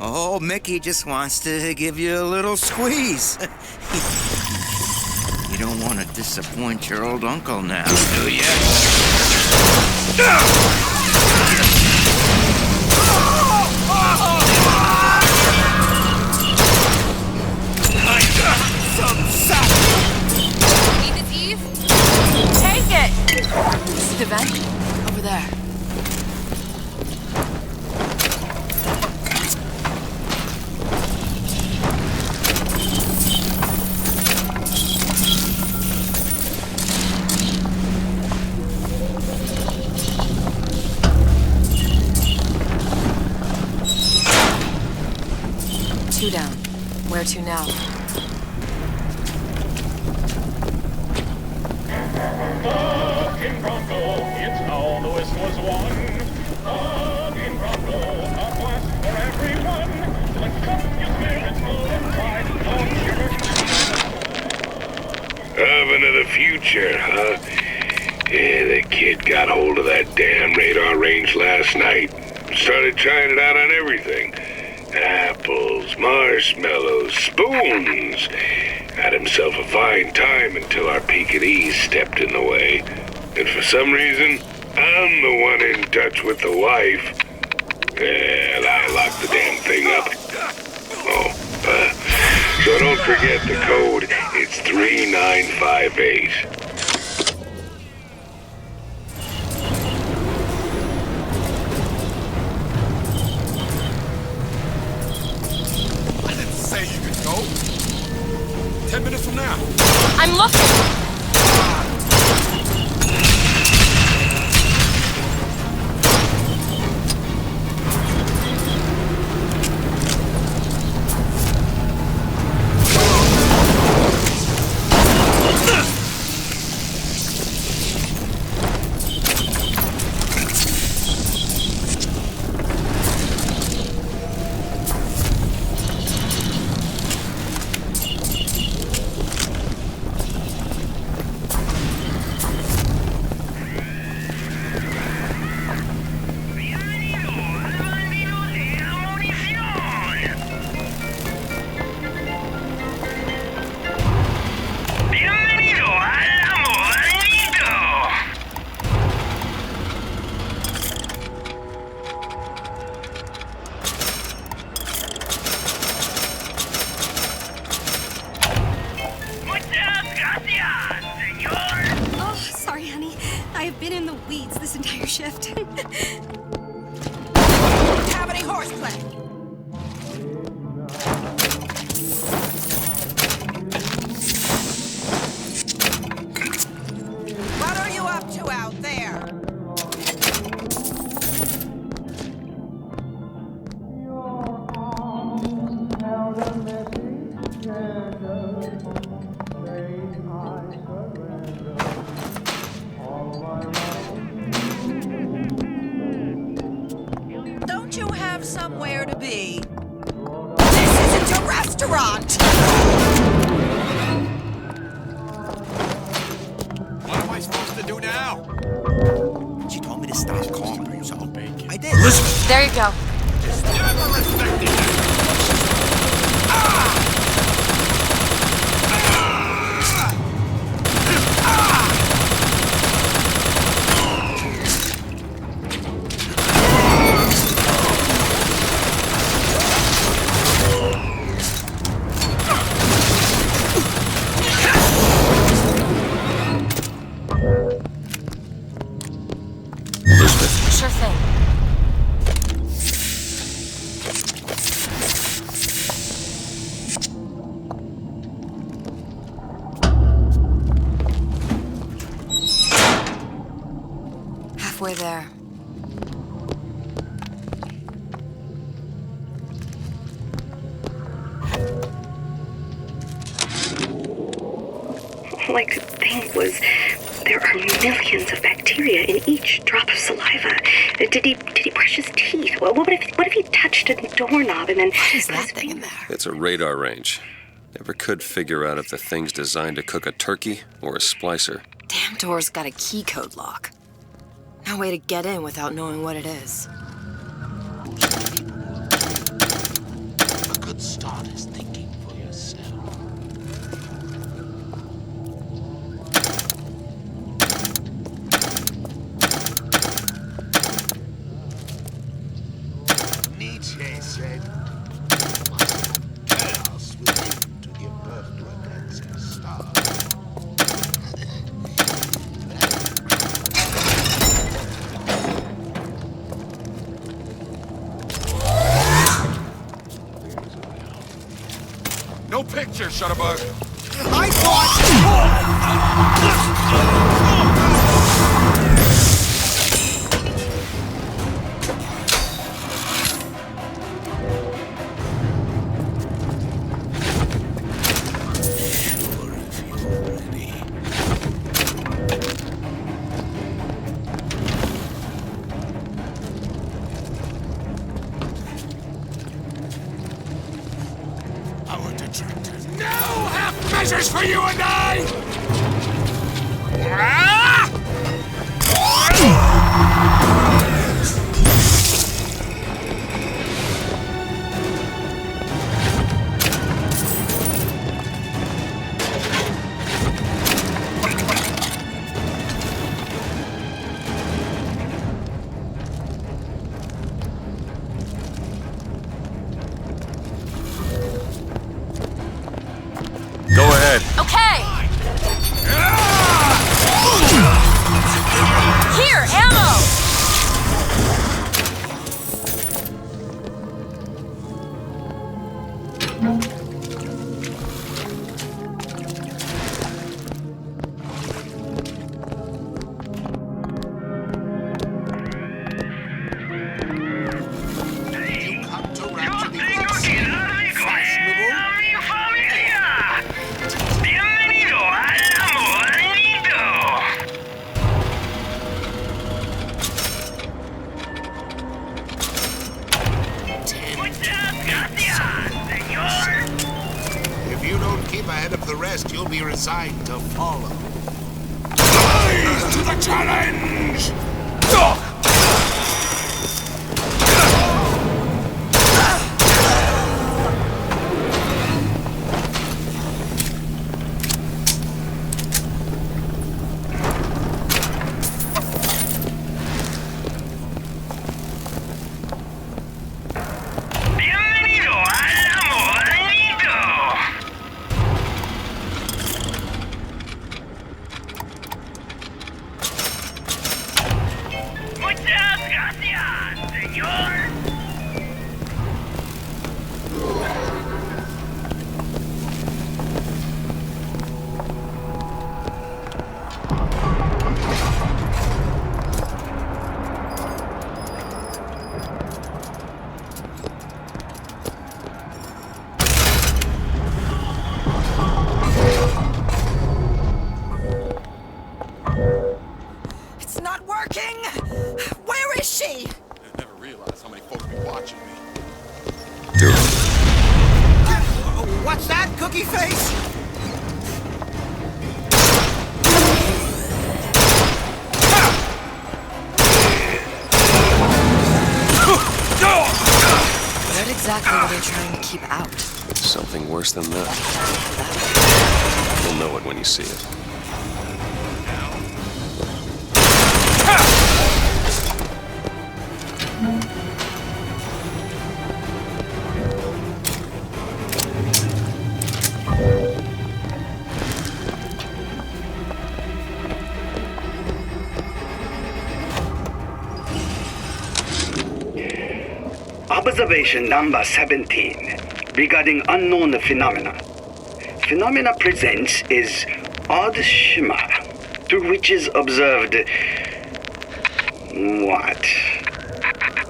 Oh, Mickey just wants to give you a little squeeze. You don't want to disappoint your old uncle now, do you? I got some stuff. Need this, Eve? Take it! See the vent? Over there. Two down. Where to now? Fucking Bronco, it's how the West was won. Fucking Bronco, into the future, huh? Yeah, the kid got hold of that damn radar range last night. Started trying it out on everything. Apples, marshmallows, spoons. Had himself a fine time until our Pekingese stepped in the way. And for some reason, I'm the one in touch with the wife. And I locked the damn thing up. Oh, so don't forget the code. It's 3958. I didn't say you could go. 10 minutes from now. I'm looking! Somewhere to be. This isn't a restaurant! What am I supposed to do now? She told me to stop calling her, so I did. Elizabeth! There you go. Never respected that. Sure thing. Halfway there. All I could think was, there are millions of bacteria in each drop of saliva. Did he brush his teeth? What if he touched a doorknob and then... What is that thing in there? It's a radar range. Never could figure out if the thing's designed to cook a turkey or a splicer. Damn door's got a key code lock. No way to get in without knowing what it is. A good start is thinking for yourself. Nietzsche said, chaos within to give birth to a dancing star. No picture, Shutterbug. I thought... Our detractors now have This is for you and I! Go ahead. Okay! Here, ammo! If you don't keep ahead of the rest, you'll be resigned to follow. Rise to the challenge! It's not working! Where is she? I never realized how many folks be watching me. What's that, cookie face? What exactly are they trying to keep out? Something worse than that. You'll know it when you see it. Observation number 17 regarding unknown phenomena. Phenomena presents is odd shimmer through which is observed what?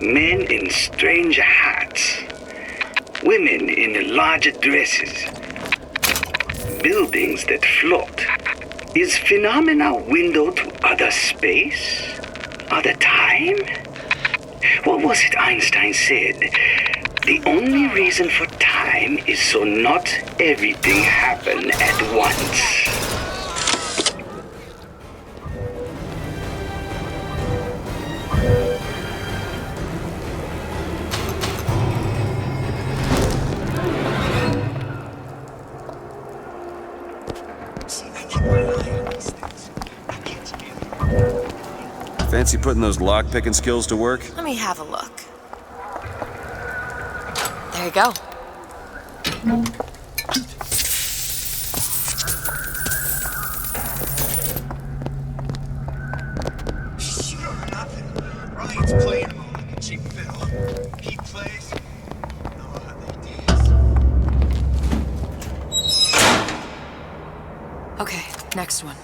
Men in strange hats, women in large dresses, buildings that float. Is phenomena window to other space? Other time? What was it Einstein said? The only reason for time is so not everything happen at once. Fancy putting those lock-picking skills to work? Let me have a look. There you go. Ryan's playing him like a cheap fiddle. He plays. No other days. Okay, next one.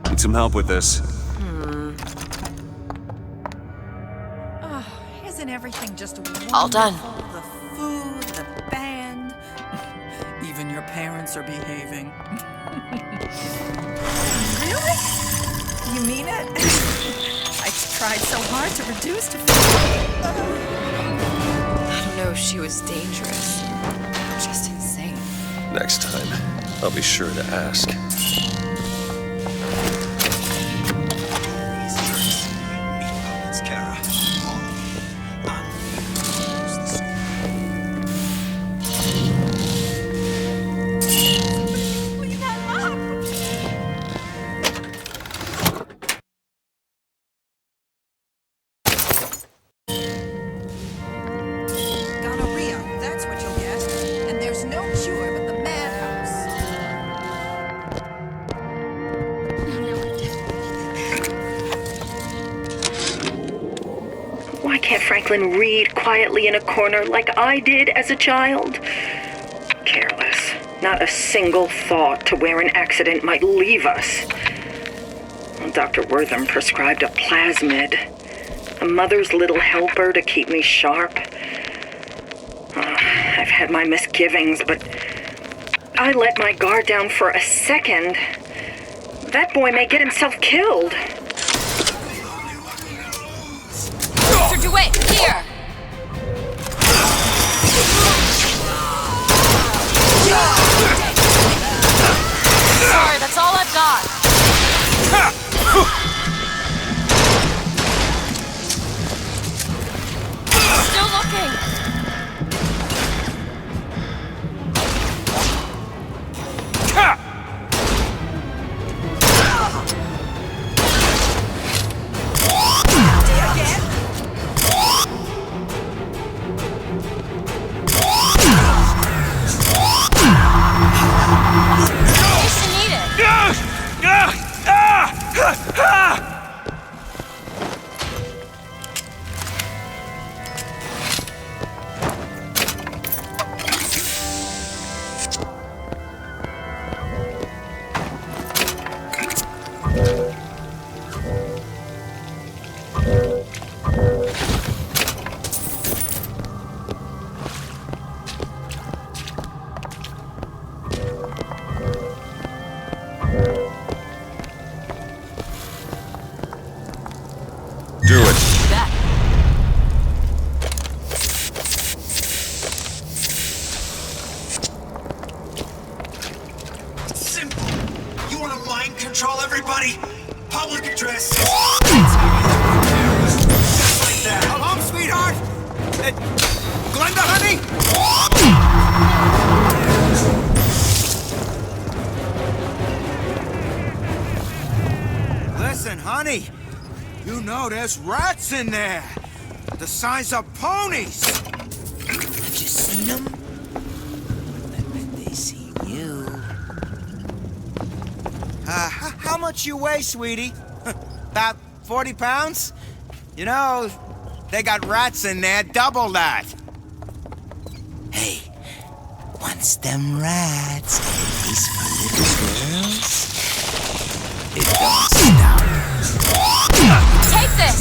Need some help with this. Oh, is isn't everything just wonderful? All done. The food, the band. Even your parents are behaving. Really? You mean it? I tried so hard to reduce to I don't know if she was dangerous. Just insane. Next time, I'll be sure to ask. It's Kara. gonorrhea. That's what you'll get. And there's no cure but the madhouse. Why can't Franklin read quietly in a corner like I did as a child? Careless. Not a single thought to where an accident might leave us. Dr. Wortham prescribed a plasmid. A mother's little helper to keep me sharp. I've had my misgivings, but I let my guard down for a second. That boy may get himself killed. Mr. DeWitt, here! Sorry, that's all I've got. Still looking. Do it. Simple. You want to mind control everybody? Public address. Just like that. Come home, sweetheart. Glenda, honey. Listen, honey. You know there's rats in there. The size of ponies. Have you seen them? I bet they seen you. How much you weigh, sweetie? About 40 pounds? You know, they got rats in there, double that. Hey, once them rats get a taste for little girls, it don't stop. Take this!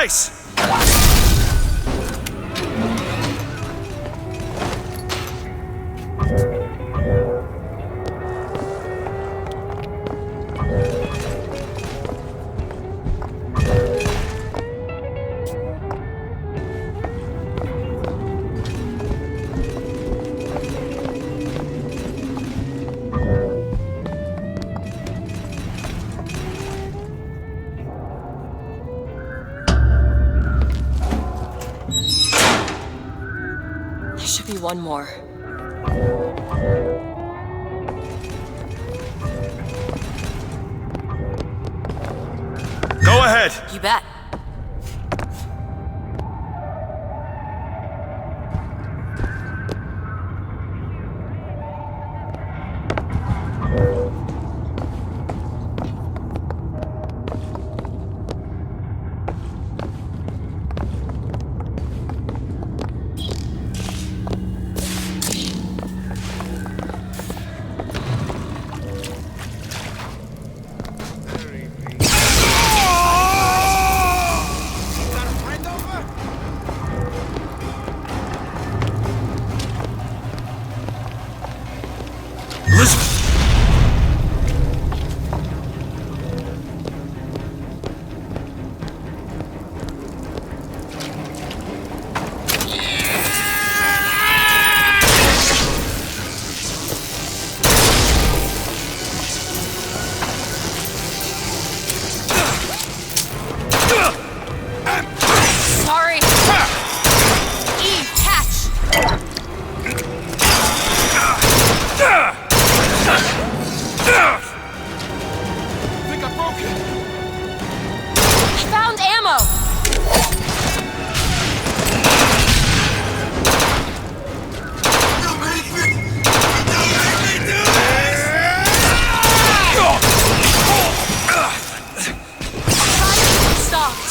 Nice! There should be one more. Go ahead! You bet. Sorry. Eve, catch! I think I broke it. I found ammo! Stopped.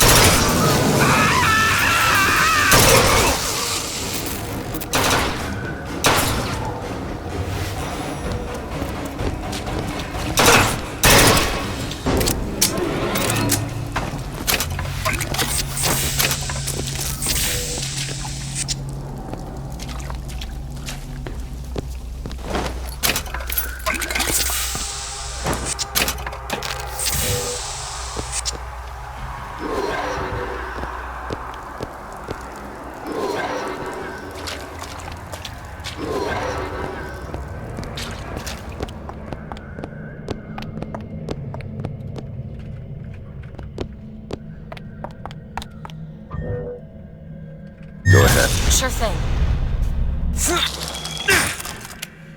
Go ahead. Sure thing.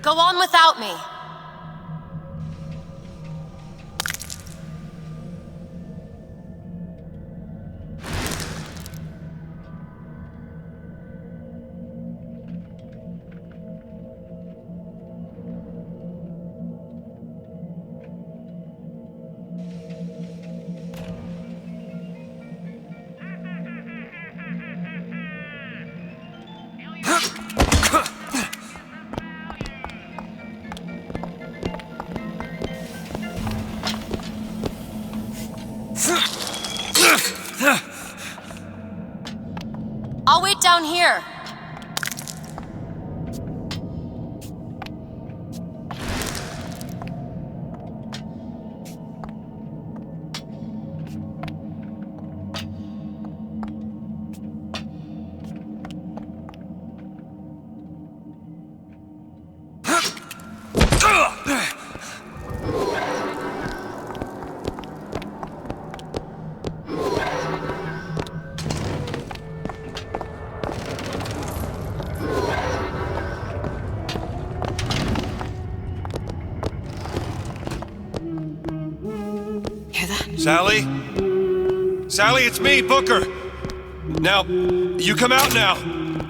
Go on without me. I'll wait down here. Sally? Sally, it's me, Booker! Now, you come out now.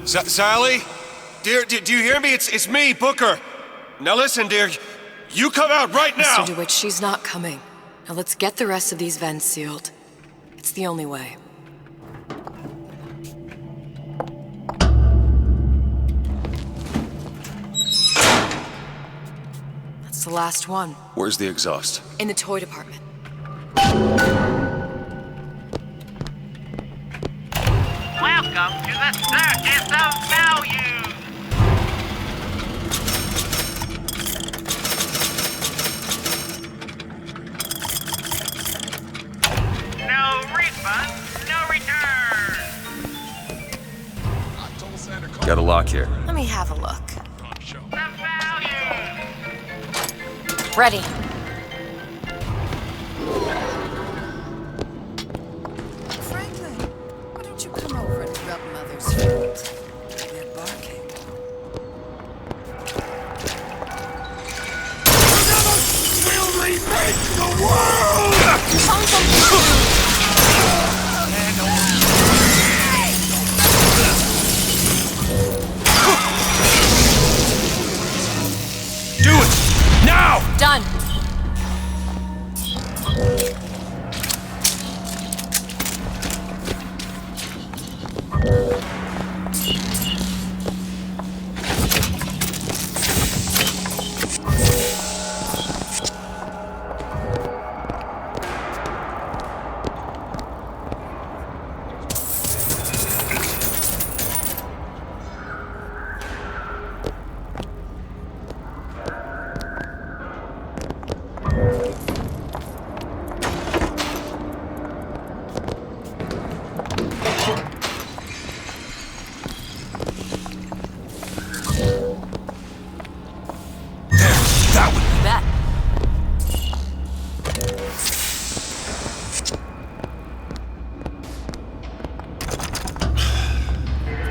Sally? Dear, do you hear me? It's me, Booker. Now listen, dear. You come out right now! Mr. DeWitt, she's not coming. Now let's get the rest of these vents sealed. It's the only way. That's the last one. Where's the exhaust? In the toy department. Welcome to the Circus of Value! No refund, no return! Got a lock here. Let me have a look. Ready. Franklin, why don't you come over and rub Mother's feet? They're barking. Will remake the world! Do it! Now! Done.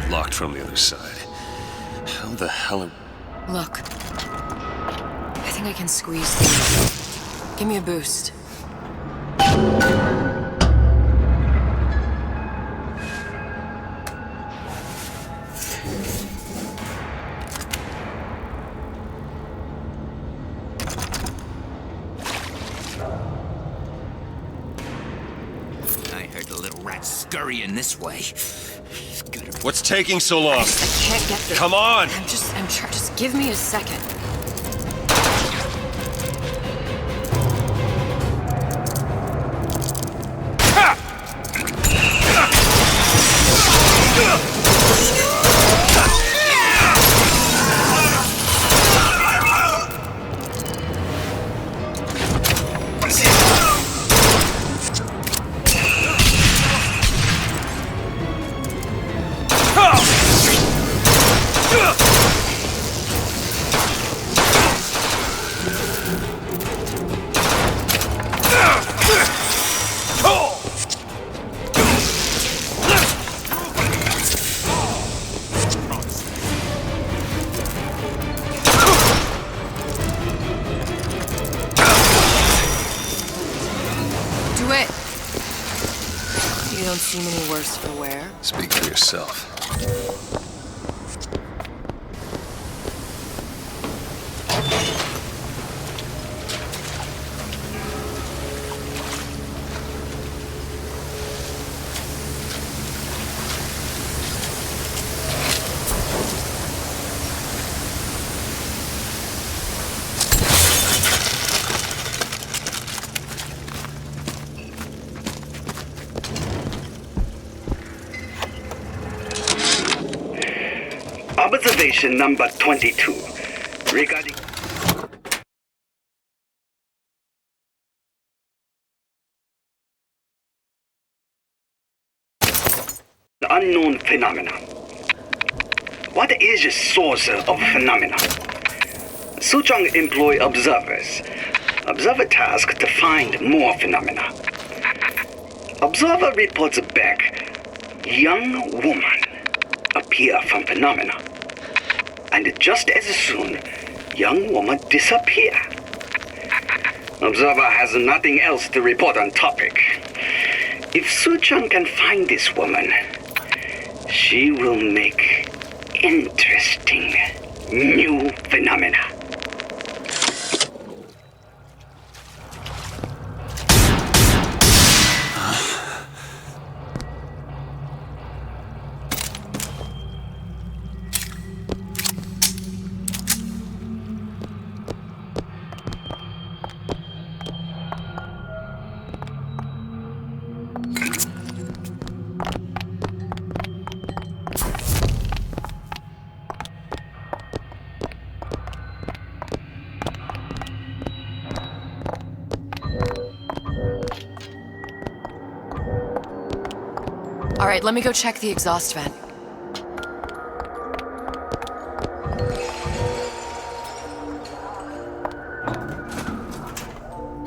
Locked from the other side. How the hell are... Look. I think I can squeeze through. Give me a boost. I heard the little rat scurrying this way. What's taking so long? I can't get this. Come on! Just give me a second. Do it. You don't seem any worse for wear. Speak for yourself. Observation number 22. Regarding... unknown phenomena. What is the source of phenomena? Suchong employ observers. Observer task to find more phenomena. Observer reports back. Young woman appear from phenomena. And just as soon, young woman disappear. Observer has nothing else to report on topic. If Suchong can find this woman, she will make interesting new phenomena. right, let me go check the exhaust vent.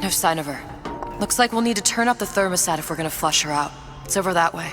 No sign of her. Looks like we'll need to turn up the thermostat if we're gonna flush her out. It's over that way.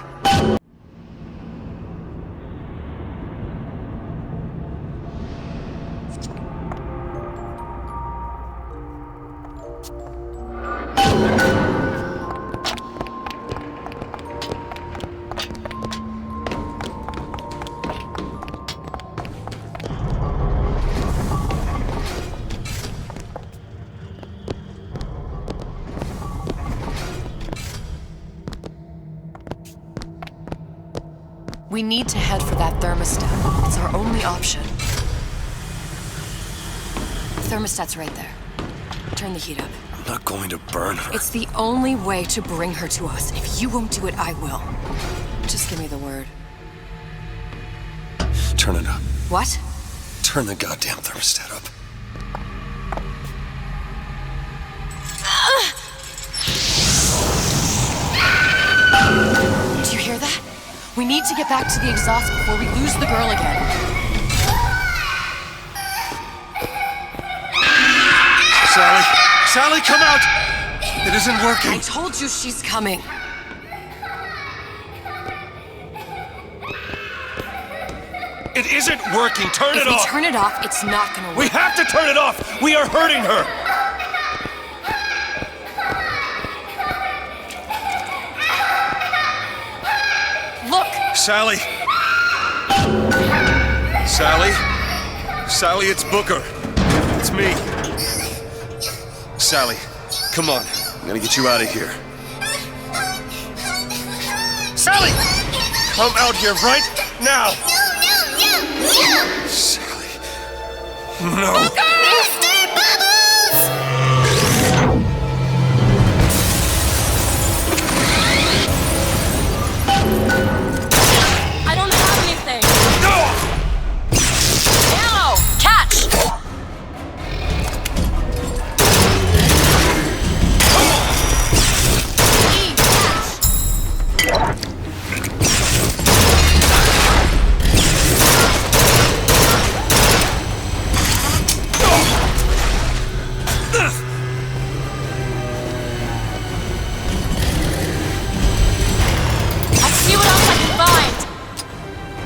We need to head for that thermostat. It's our only option. The thermostat's right there. Turn the heat up. I'm not going to burn her. It's the only way to bring her to us. If you won't do it, I will. Just give me the word. Turn it up. What? Turn the goddamn thermostat up. Do you hear that? We need to get back to the exhaust before we lose the girl again. Sally! Sally, come out! It isn't working. I told you she's coming. It isn't working. Turn it If we off. turn it off, it's not gonna work. We have to turn it off. We are hurting her. Look! Sally! Sally? Sally, it's Booker. It's me. Sally, come on. I'm gonna get you out of here. Sally! Come out here right now! Sally. No. I don't have anything. Ammo! Catch! I'll see what else I can find.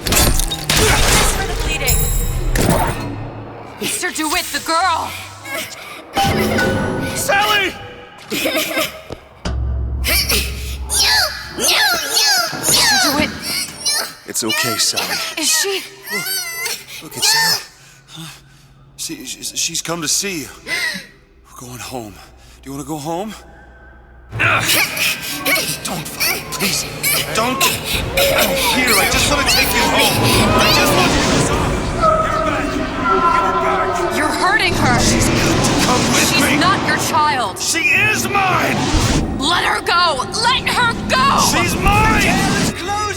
Thanks for the bleeding. Mr. DeWitt, the girl! Sally! Mr. DeWitt, It's okay, Sally. is she? Look, it's Sarah. She's come to see you. We're going home. Do you want to go home? Don't, please. Don't. I'm here. I just want to take you home. I just want you to stop. You're hurting her. She's got to come with She's me. not your child. She is mine. Let her go. Let her go. She's mine.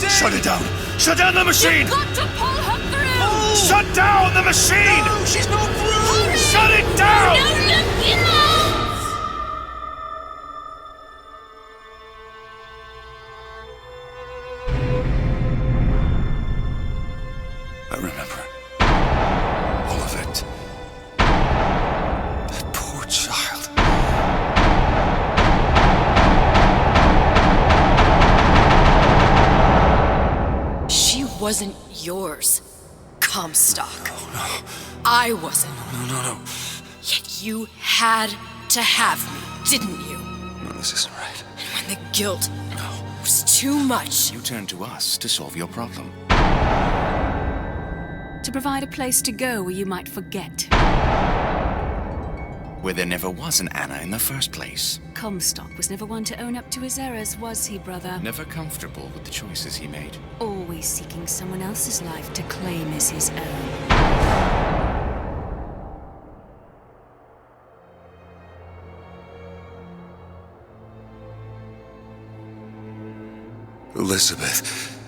Shut it down. Shut down the machine. You've got to pull her through. Shut down the machine. No, she's no proof. Shut it down. I remember all of it. That poor child. She wasn't yours, Comstock. No. I wasn't. No. Yet you had to have me, didn't you? No, this isn't right. And when the guilt was too much, You turn to us to solve your problem. To provide a place to go where you might forget. Where there never was an Anna in the first place. Comstock was never one to own up to his errors, was he, brother? Never comfortable with the choices he made. Always seeking someone else's life to claim as his own. Elizabeth.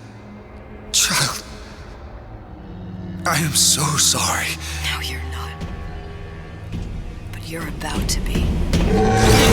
Child. I am so sorry. No, you're not. But you're about to be.